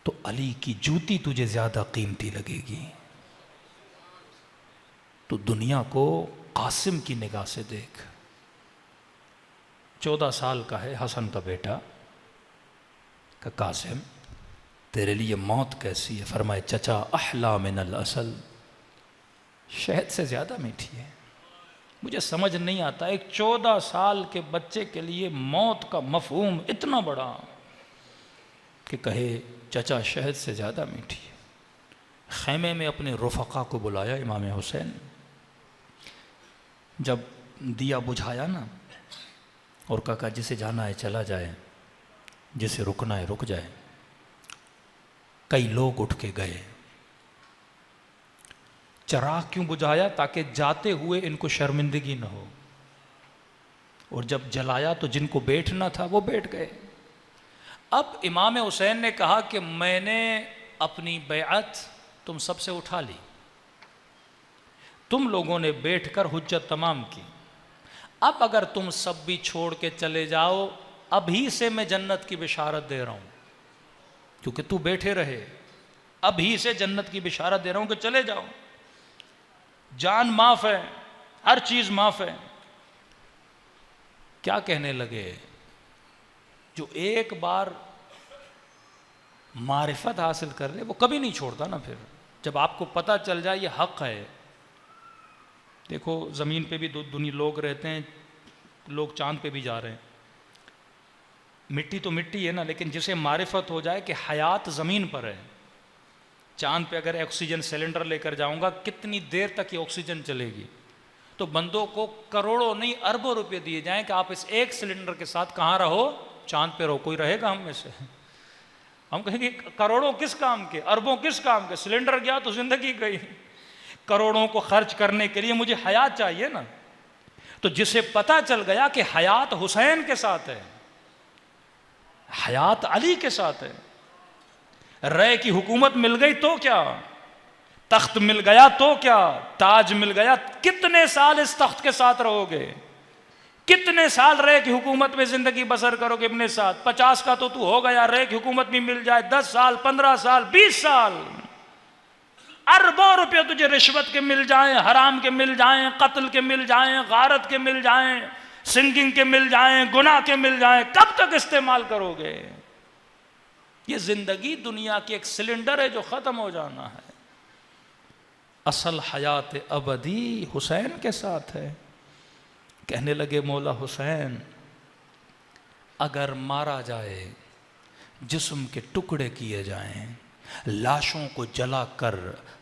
तो अली की जूती तुझे ज्यादा कीमती लगेगी। तू दुनिया को कासिम की निगाह से देख। 14 साल का है हसन का बेटा। का कासिम तेरे लिए मौत कैसी है। फरमाए चचा अहला मिनल असल, शहद से ज़्यादा मीठी है। मुझे समझ नहीं आता एक 14 साल के बच्चे के लिए मौत का मफहूम इतना बड़ा कि कहे चचा शहद से ज़्यादा मीठी है। खैमे में अपने रुफ़क़ा को बुलाया इमाम हुसैन। जब दिया बुझाया ना और कहा जिसे जाना है चला जाए, जिसे रुकना है रुक जाए। कई लोग उठ के गए। चिराग क्यों बुझाया? ताकि जाते हुए इनको शर्मिंदगी न हो। और जब जलाया तो जिनको बैठना था वो बैठ गए। अब इमाम हुसैन ने कहा कि मैंने अपनी बैअत तुम सबसे उठा ली, तुम लोगों ने बैठकर हुज्जत तमाम की। अब अगर तुम सब भी छोड़ के चले जाओ, अभी से मैं जन्नत की बिशारत दे रहा हूं, क्योंकि तू बैठे रहे, अभी से जन्नत की बिशारत दे रहा हूं कि चले जाओ, जान माफ है, हर चीज माफ है। क्या कहने लगे? जो एक बार मारिफत हासिल कर ले वो कभी नहीं छोड़ता ना। फिर जब आपको पता चल जाए ये हक है। देखो ज़मीन पे भी दुनिया लोग रहते हैं, लोग चांद पे भी जा रहे हैं। मिट्टी तो मिट्टी है ना, लेकिन जिसे मारिफत हो जाए कि हयात ज़मीन पर है, चांद पे अगर ऑक्सीजन सिलेंडर लेकर जाऊंगा कितनी देर तक ये ऑक्सीजन चलेगी, तो बंदों को करोड़ों नहीं अरबों रुपए दिए जाएं कि आप इस एक सिलेंडर के साथ कहाँ रहो, चांद पे रहो। कोई रहेगा हम में से? हम कहेंगे करोड़ों किस काम के, अरबों किस काम के, सिलेंडर गया तो जिंदगी गई। करोड़ों को खर्च करने के लिए मुझे हयात चाहिए ना। तो जिसे पता चल गया कि हयात हुसैन के साथ है, हयात अली के साथ है, रय की हुकूमत मिल गई तो क्या, तख्त मिल गया तो क्या, ताज मिल गया, कितने साल इस तख्त के साथ रहोगे, कितने साल रय की हुकूमत में जिंदगी बसर करोगे अपने साथ? 50 का तो तू हो गया, रय की हुकूमत भी मिल जाए 10 साल, 15 साल, 20 साल, अरबों रुपये तुझे रिश्वत के मिल जाएं, हराम के मिल जाएं, कत्ल के मिल जाएं, गारत के मिल जाएं, सिंगिंग के मिल जाएं, गुनाह के मिल जाएं, कब तक इस्तेमाल करोगे? ये जिंदगी दुनिया की एक सिलेंडर है जो खत्म हो जाना है। असल हयात अबदी हुसैन के साथ है। कहने लगे मौला हुसैन, अगर मारा जाए, जिस्म के टुकड़े किए जाएं, लाशों को जलाकर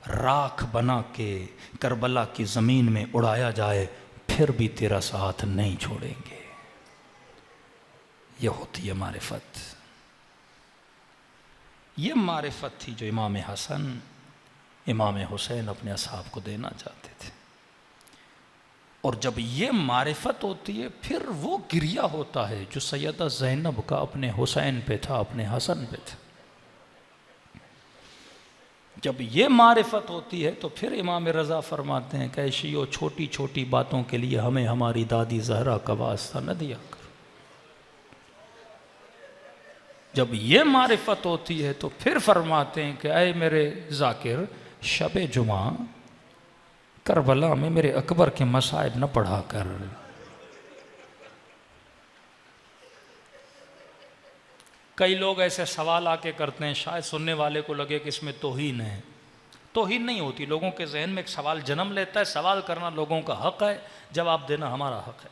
राख बना के करबला की ज़मीन में उड़ाया जाए, फिर भी तेरा साथ नहीं छोड़ेंगे। ये होती है मारिफत। ये मारिफत थी जो इमाम हसन, इमाम हुसैन अपने असहाब को देना चाहते थे। और जब ये मारिफत होती है, फिर वो गिरिया होता है जो सैयदा ज़ैनब का अपने हुसैन पे था, अपने हसन पे था। जब ये मारिफत होती है तो फिर इमाम रज़ा फरमाते हैं, कैशियो छोटी छोटी बातों के लिए हमें हमारी दादी ज़हरा का वास्ता न दिया करो। जब ये मारिफत होती है तो फिर फरमाते हैं कि ऐ मेरे ज़ाकिर, शब जुमा करबला में मेरे अकबर के मसाइब न पढ़ा कर। कई लोग ऐसे सवाल आके करते हैं, शायद सुनने वाले को लगे कि इसमें तौहीन है। तौहीन नहीं होती। लोगों के जहन में एक सवाल जन्म लेता है, सवाल करना लोगों का हक है, जवाब देना हमारा हक है।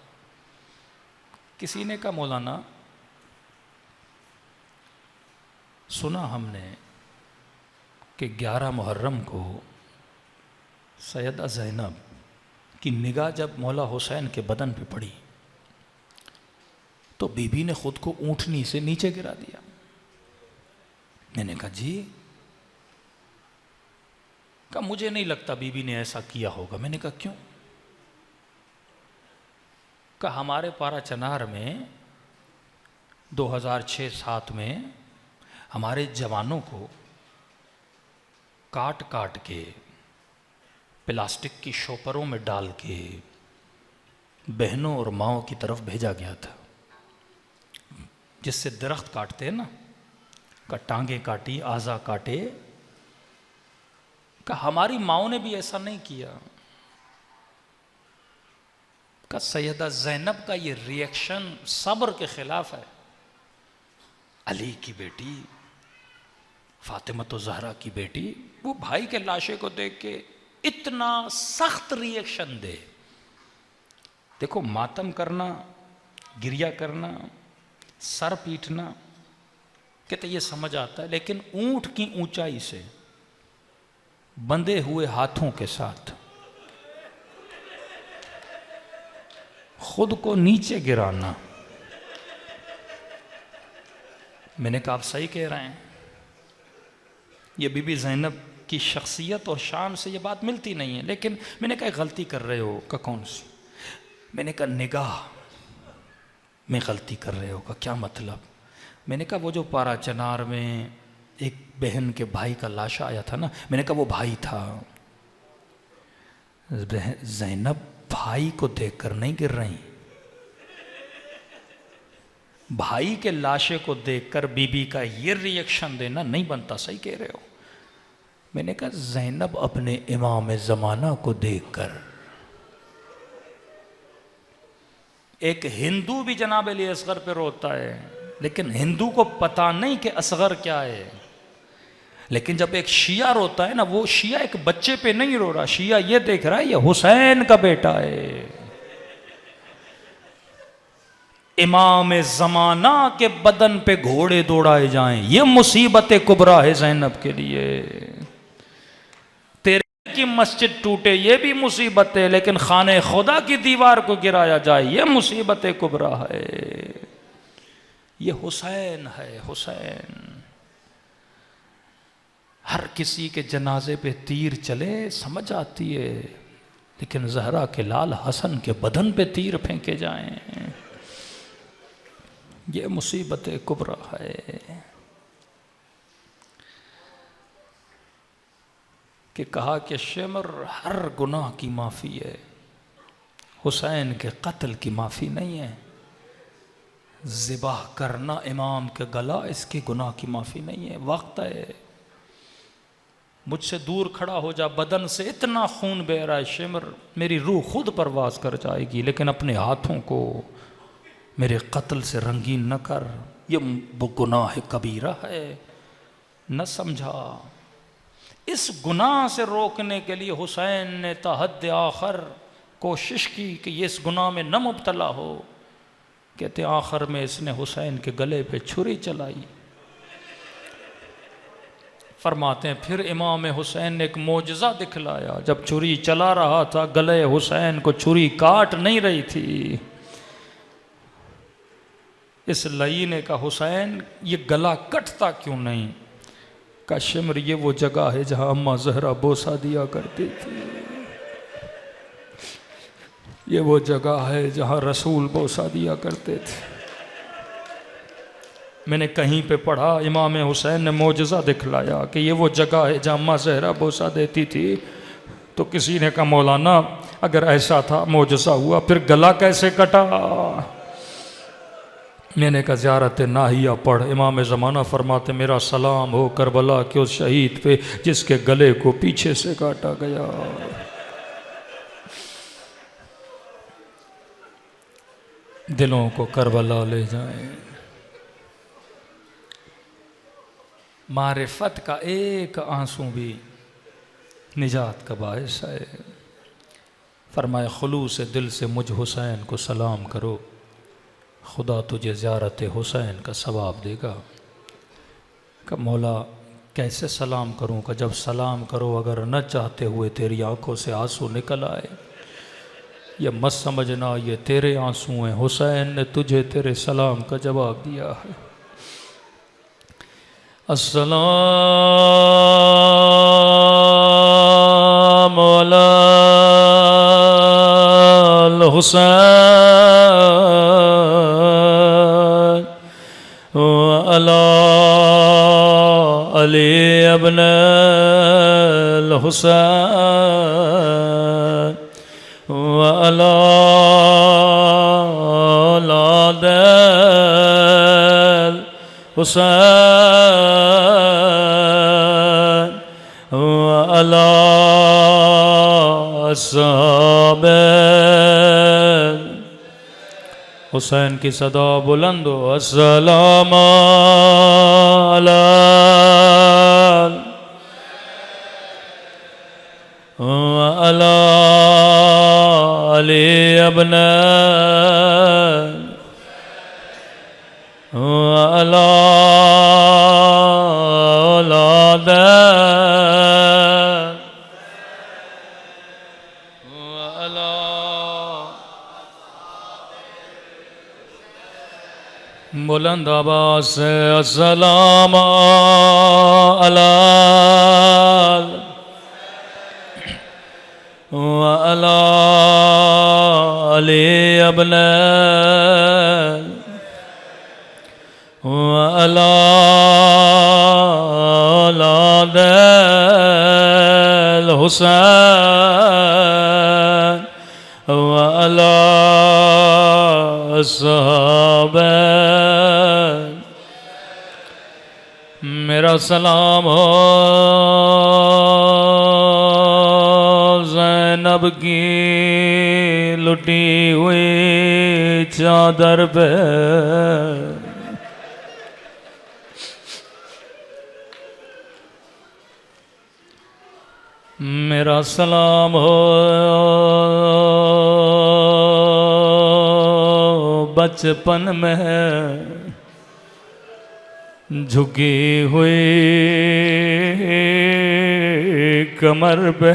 किसी ने कहा, मौलाना सुना हमने कि 11 मुहर्रम को सैयदा ज़ैनब की निगाह जब मौला हुसैन के बदन पे पड़ी तो बीबी ने खुद को ऊँटनी से नीचे गिरा दिया। मैंने कहा जी, कहा मुझे नहीं लगता बीबी ने ऐसा किया होगा। मैंने कहा क्यों? कहा हमारे पारा चनार में 2006-07 में हमारे जवानों को काट काट के प्लास्टिक की शोपरों में डाल के बहनों और माओं की तरफ भेजा गया था, जिससे दरख्त काटते हैं ना, का टांगे काटी, आज़ा काटे। का हमारी माओं ने भी ऐसा नहीं किया। का सैयदा ज़ैनब का ये रिएक्शन सब्र के खिलाफ है। अली की बेटी, फातिमा तो ज़हरा की बेटी, वो भाई के लाशे को देख के इतना सख्त रिएक्शन दे। देखो, मातम करना, गिरिया करना, सर पीटना, कहते ये समझ आता है, लेकिन ऊंट की ऊंचाई से बंधे हुए हाथों के साथ खुद को नीचे गिराना, मैंने कहा आप सही कह रहे हैं। ये बीबी ज़ैनब की शख्सियत और शान से ये बात मिलती नहीं है। लेकिन मैंने कहा गलती कर रहे हो का कौन सी? मैंने कहा निगाह में गलती कर रहे हो का क्या मतलब? मैंने कहा वो जो पारा चनार में एक बहन के भाई का लाशा आया था ना, मैंने कहा वो भाई था। ज़ैनब भाई को देखकर नहीं गिर रही, भाई के लाशे को देखकर बीबी का ये रिएक्शन देना नहीं बनता। सही कह रहे हो। मैंने कहा ज़ैनब अपने इमाम ज़माना को देखकर, एक हिंदू भी जनाब अली असगर पे रोता है, लेकिन हिंदू को पता नहीं कि असगर क्या है। लेकिन जब एक शिया रोता है ना, वो शिया एक बच्चे पे नहीं रो रहा, शिया ये देख रहा है ये हुसैन का बेटा है। इमाम ज़माना के बदन पे घोड़े दौड़ाए जाएं, ये मुसीबत कुबरा है ज़ैनब के लिए। तेरे की मस्जिद टूटे ये भी मुसीबत है, लेकिन खाने खुदा की दीवार को गिराया जाए ये मुसीबत कुबरा है। ये हुसैन है, हुसैन। हर किसी के जनाजे पे तीर चले समझ आती है, लेकिन जहरा के लाल हसन के बदन पे तीर फेंके जाएं ये मुसीबत कुबरा है। कि कहा कि शेमर हर गुनाह की माफ़ी है, हुसैन के कत्ल की माफ़ी नहीं है। ज़िबाह करना इमाम के गला इसके गुनाह की माफ़ी नहीं है। वक्त है, मुझसे दूर खड़ा हो जा, बदन से इतना खून बह रहा है शेमर, मेरी रूह खुद परवाज कर जाएगी, लेकिन अपने हाथों को मेरे कत्ल से रंगीन न कर, ये गुनाह कबीरा है। न समझा। इस गुनाह से रोकने के लिए हुसैन ने तहद आखिर कोशिश की कि ये इस गुनाह में न मुब्तला हो। कहते आखिर में इसने हुसैन के गले पे छुरी चलाई। फरमाते हैं फिर इमाम हुसैन ने एक मोजज़ा दिखलाया। जब छुरी चला रहा था, गले हुसैन को छुरी काट नहीं रही थी। इस लई ने कहा हुसैन ये गला कटता क्यों नहीं? का शिमर ये वो जगह है जहां अम्मा जहरा बोसा दिया करती थी, ये वो जगह है जहां रसूल बोसा दिया करते थे। मैंने कहीं पे पढ़ा, इमाम हुसैन ने मोजज़ा दिखलाया कि ये वो जगह है जहां अम्मा जहरा बोसा देती थी। तो किसी ने कहा मौलाना अगर ऐसा था, मोजज़ा हुआ, फिर गला कैसे कटा? मैंने कहा ज़ियारत नाहिया पढ़। इमाम ज़माना फरमाते मेरा सलाम हो करबला के उस शहीद पे जिसके गले को पीछे से काटा गया। दिलों को करबला ले जाए। मारिफत का एक आंसू भी निजात का बायस है। फरमाए खुलूस दिल से मुझ हुसैन को सलाम करो, खुदा तुझे ज़ियारत हुसैन का सवाब देगा। कब मौला कैसे सलाम करूँ? का जब सलाम करो अगर न चाहते हुए तेरी आंखों से आंसू निकल आए, ये मत समझना ये तेरे आंसू हैं, हुसैन ने तुझे तेरे सलाम का जवाब दिया है। अस्सलाम अलल हुसैन व अला अली इब्नुल हुसैन व अला औलादिल हुसैन व अला अस्हाबिल हुसैन की सदा बुलंद हो। अस्सलाम अलल अला अली इब्नुल अला औलादिल अला बुलंद आवाज़ से अस्सलाम अलल वअला आले अबलाल वअला औलादल हुसैन वअला अस्हाबे। मेरा सलाम हो ज़ैनब की लुटी हुई चादर पे। मेरा सलाम हो बचपन में झुकी हुई कमर पे।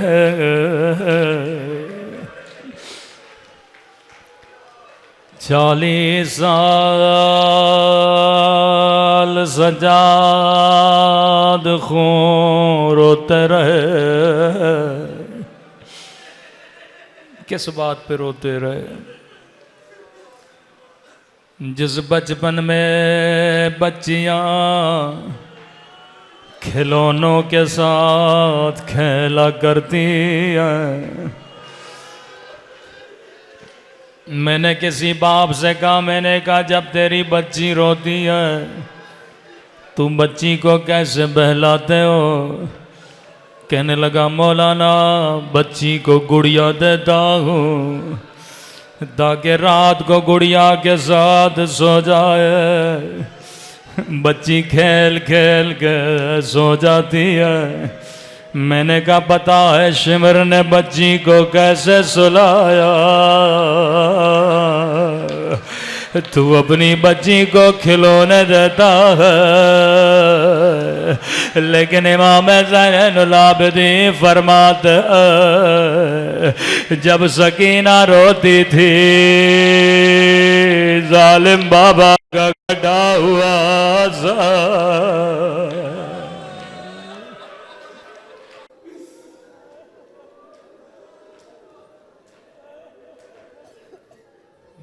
40 साल सजाद खून रोते रहे। किस बात पे रोते रहे? जिस बचपन में बच्चियां खिलौनों के साथ खेला करती हैं। मैंने किसी बाप से कहा, मैंने कहा जब तेरी बच्ची रोती है तुम बच्ची को कैसे बहलाते हो? कहने लगा मौलाना बच्ची को गुड़िया देता हूँ ताकि रात को गुड़िया के साथ सो जाए। बच्ची खेल खेल के सो जाती है। मैंने कहा पता है शिमर ने बच्ची को कैसे सुलाया? तू अपनी बच्ची को खिलौने देता है, लेकिन इमाम ज़ैनुल आबिदीन फरमाते जब सकीना रोती थी जालिम बाबा का कटा हुआ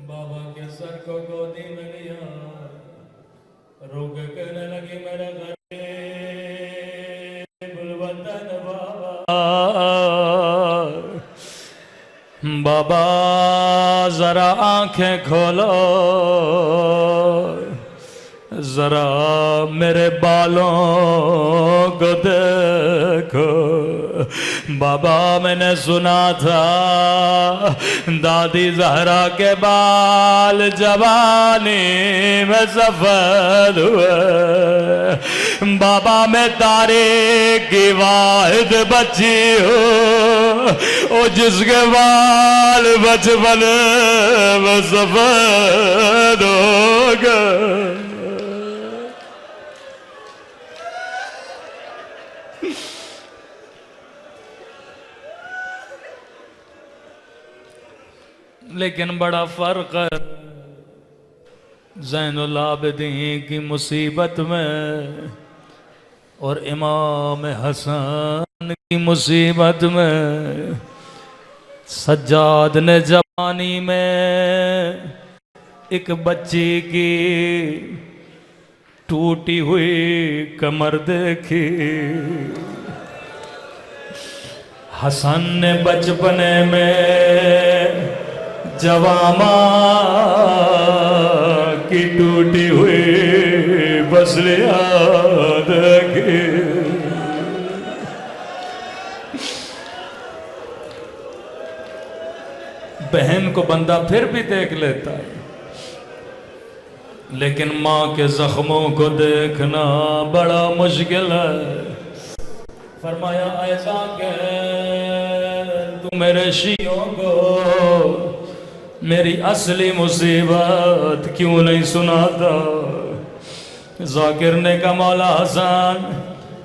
बाबा के सर को गोदी में लिया, रो के कहने लगी मेरे गुलबंदन बाबा जरा आंखें खोलो, जरा मेरे बालों को देखो। बाबा मैंने सुना था दादी ज़हरा के बाल जवानी में सफेद हुए। बाबा मैं तारे की वाहिद बच्ची हूँ ओ जिसके बाल बचपन में सफेद हो गए। लेकिन बड़ा फर्क है ज़ैनुल आबिदीन की मुसीबत में और इमाम हसन की मुसीबत में। सज्जाद ने जवानी में एक बच्ची की टूटी हुई कमर देखी। हसन ने बचपने में जवामा की टूटी हुई बसलियां देखी। बहन को बंदा फिर भी देख लेता है, लेकिन माँ के जख्मों को देखना बड़ा मुश्किल है। फरमाया ऐसा कह तू मेरे शियों को मेरी असली मुसीबत क्यों नहीं सुनाता? जाकिर ने कहा मौला हसन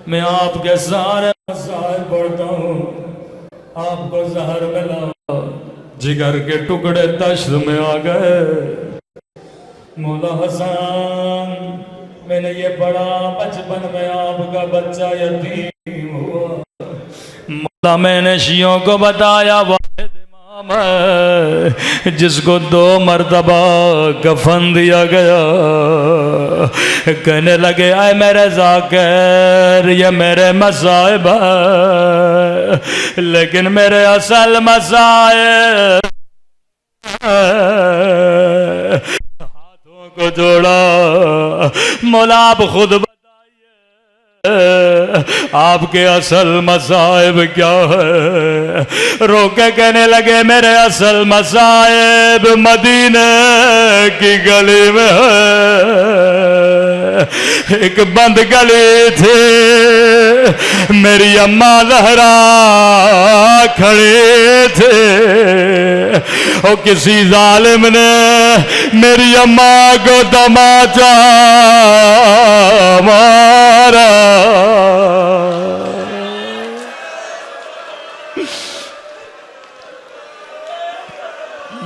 मैं आपके सारे मसाइल पढ़ता हूँ, आपको जहर मिला, जिगर के टुकड़े तश्त में आ गए। मौला हसन मैंने ये पढ़ा बचपन में आपका बच्चा यतीम हुआ। मौला मैंने शियों को बताया जिसको 2 मरतबा कफन दिया गया, कहने लगे आए मेरे ज़ाकिर ये मेरे मसाइब, लेकिन मेरे असल मसाइब, हाथों को जोड़ा, मौला आप खुद आपके असल मसाइब क्या है? रोके कहने लगे मेरे असल मसाइब मदीने की गली में है। एक बंद गली थी, मेरी अम्मा ज़हरा खड़े थे, और किसी जालिम ने मेरी अम्मा को तमाचा मारा।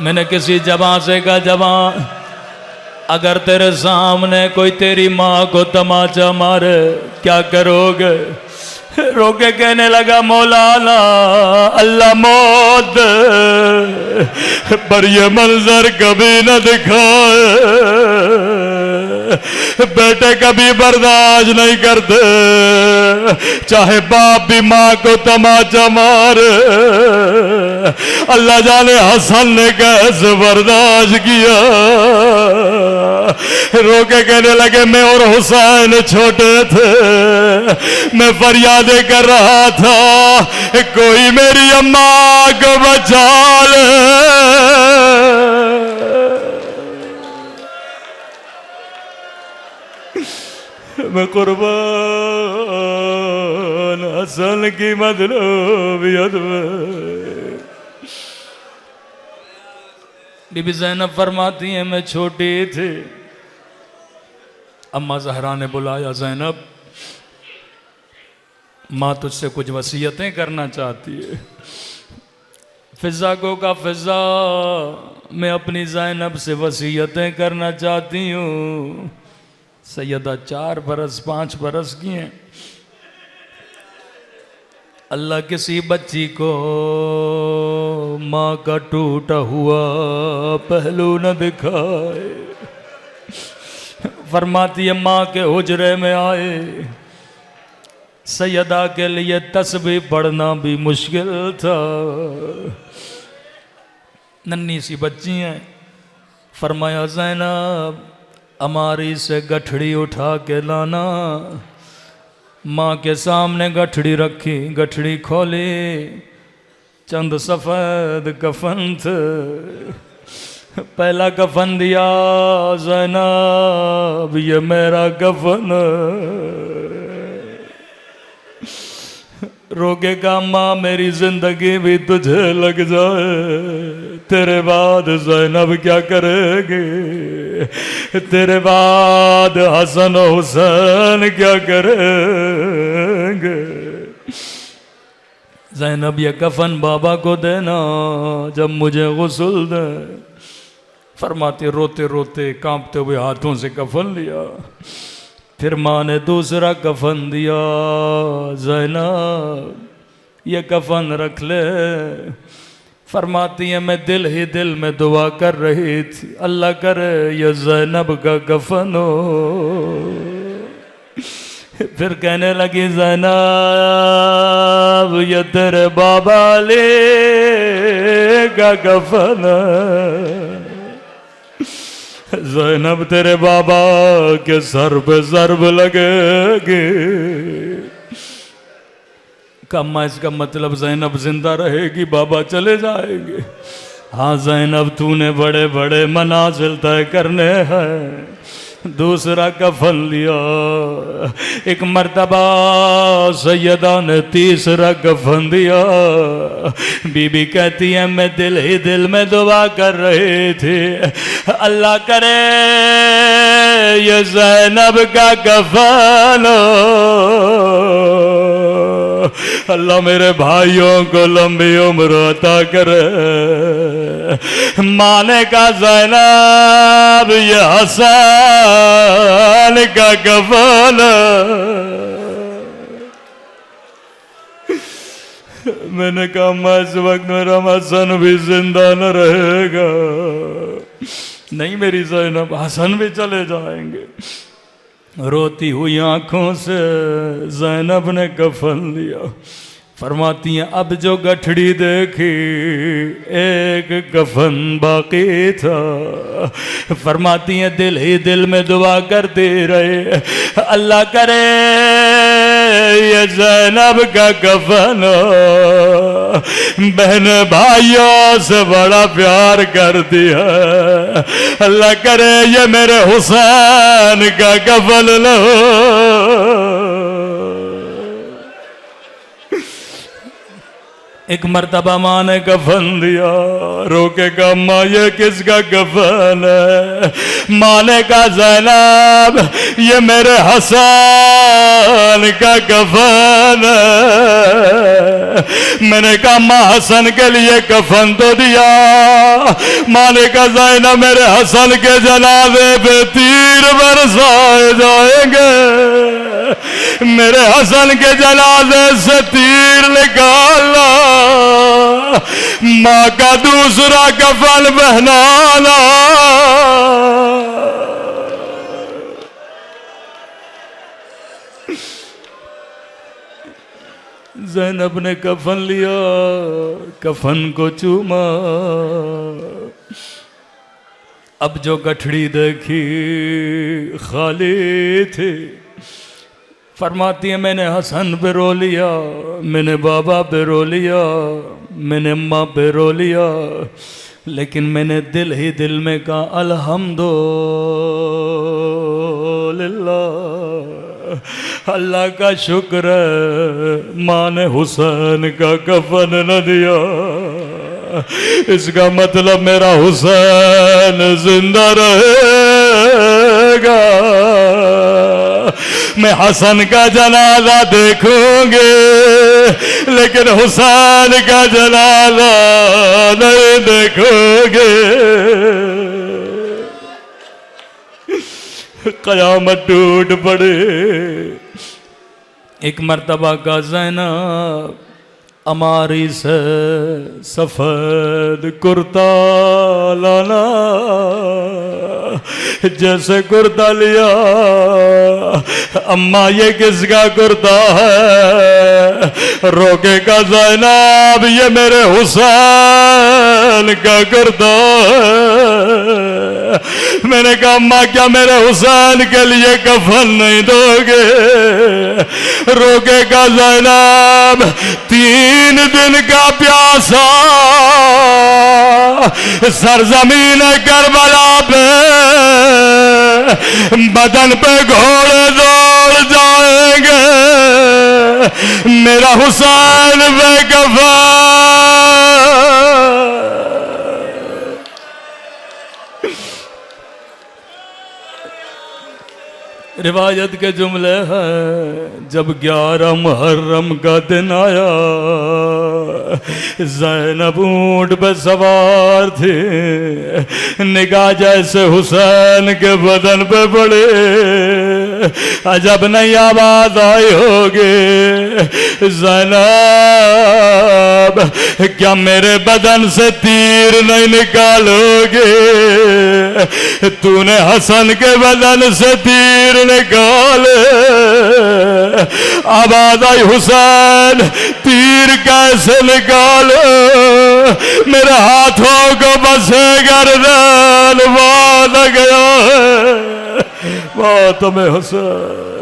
मैंने किसी जवां से कहा जवां, अगर तेरे सामने कोई तेरी माँ को तमाचा मारे क्या करोगे? रोके कहने लगा मौलाना अल्लाह मौत पर ये मंजर कभी न दिखाए, बेटे कभी बर्दाश्त नहीं करते, चाहे बाप भी माँ को तमाचा मारे। अल्लाह जाने हसन ने कैसे बर्दाश्त किया। रोके कहने लगे मैं और हुसैन छोटे थे, मैं फरियादें कर रहा था कोई मेरी अम्मा को बचा ले। मैं कुर्बान हसन की मतलूबियत में। बीबी ज़ैनब फरमाती है मैं छोटी थी, अम्मा ज़हरा ने बुलाया, ज़ैनब माँ तुझसे कुछ वसीयतें करना चाहती है। फिज़ा को का फिज़ा मैं अपनी ज़ैनब से वसीयतें करना चाहती हूँ। सैयदा 4 बरस 5 बरस की हैं। अल्लाह किसी बच्ची को माँ का टूटा हुआ पहलू न दिखाए। फरमाती है माँ के हुजरे में आए, सैयदा के लिए तस्बीह पढ़ना भी मुश्किल था, नन्ही सी बच्ची हैं। फरमाया ज़ैनब अमारी से गठड़ी उठा के लाना। माँ के सामने गठड़ी रखी, गठड़ी खोली, चंद सफ़ेद कफन थे। पहला कफन दिया ज़ैनब ये मेरा कफन। रोके का माँ मेरी जिंदगी भी तुझे लग जाए, तेरे बाद ज़ैनब क्या करेगी? तेरे बाद हसन हुसैन क्या करेंगे? ज़ैनब ये कफन बाबा को देना जब मुझे गुस्ल दे। फरमाते रोते रोते कांपते हुए हाथों से कफन लिया। फिर माँ ने दूसरा कफन दिया, ज़ैनब ये कफन रख ले। फरमाती है मैं दिल ही दिल में दुआ कर रही थी, अल्लाह करे ये ज़ैनब का कफन हो। फिर कहने लगी ज़ैनब ये तेरे बाबा ले का कफन। ज़ैनब तेरे बाबा के सर पे ज़रब लगेगी। कम्मा इसका मतलब ज़ैनब जिंदा रहेगी, बाबा चले जाएंगे। हाँ ज़ैनब तूने बड़े बड़े मनाज़िल तय करने हैं। दूसरा कफन लिया। एक मर्तबा सैयदा ने तीसरा कफन दिया। बीबी कहती है मैं दिल ही दिल में दुआ कर रही थी, अल्लाह करे ये ज़ैनब का कफन हो। अल्लाह मेरे भाइयों को लंबी उम्र अता करे। माने का ज़ैनब ये हसन का कफन। मैंने कहा अम्मा इस वक्त मेरा हसन भी जिंदा न रहेगा। नहीं मेरी ज़ैनब, हसन भी चले जाएंगे। रोती हुई आंखों से ज़ैनब ने कफन लिया। फरमाती हैं अब जो गठड़ी देखी एक कफन बाकी था। फरमाती हैं दिल ही दिल में दुआ करते रहे, अल्लाह करे ये ज़ैनब का कफन बहन भाइयों से बड़ा प्यार करती है, अल्लाह करे ये मेरे हुसैन का कफन लो। एक मर्तबा माँ ने कफन दिया, रोके का माँ ये किसका कफन है? माँ ने कहा ज़ैनब ये मेरे हसन का कफन है। मैंने कहा माँ हसन के लिए कफन तो दिया। माँ ने कहा ज़ैनब मेरे हसन के जनाजे पे तीर बरसाए जाएंगे, मेरे हसन के जनाजे से तीर निकालना, माँ का दूसरा कफन पहनाना। ज़ैनब ने कफन लिया, कफन को चूमा। अब जो गठड़ी देखी खाली थी। फरमाती है मैंने हसन पे रो लिया, मैंने बाबा पे रो लिया, मैंने अम्मा पे रो लिया, लेकिन मैंने दिल ही दिल में कहा अल्हम्दुलिल्लाह, अल्लाह का शुक्र है माँ ने हुसैन का कफन न दिया। इसका मतलब मेरा हुसैन जिंदा रहेगा, मैं हसन का जनाजा देखूंगे लेकिन हुसैन का जनाजा नहीं देखोगे। कयामत टूट पड़े। एक मर्तबा का ज़ैनब अमारी से सफेद कुर्ता लाना, जैसे कुर्ता लिया, अम्मा ये किसका कुर्ता है? रोके का ज़ैनब ये मेरे हुसैन का कुर्ता है। मैंने कहा अम्मा क्या मेरे हुसैन के लिए कफन नहीं दोगे? रोके का ज़ैनब 3 दिन का प्यासा सरजमीन करबला पे बदन पे घोड़े दौड़ जाएंगे, मेरा हुसैन बेकफन। रिवायत के जुमले हैं जब 11 मुहर्रम का दिन आया, ज़ैनब ऊंट पे सवार थी, निगाह जैसे हुसैन के बदन पे पड़े, अजब नहीं आवाज आई होगी, ज़ैनब क्या मेरे बदन से तीर नहीं निकालोगे? तूने हसन के बदन से तीर निकाले। आवाज आई हुसैन तीर कैसे निकालो? मेरे हाथों को बसे गर्दन बांध गया है। बात में हुसैन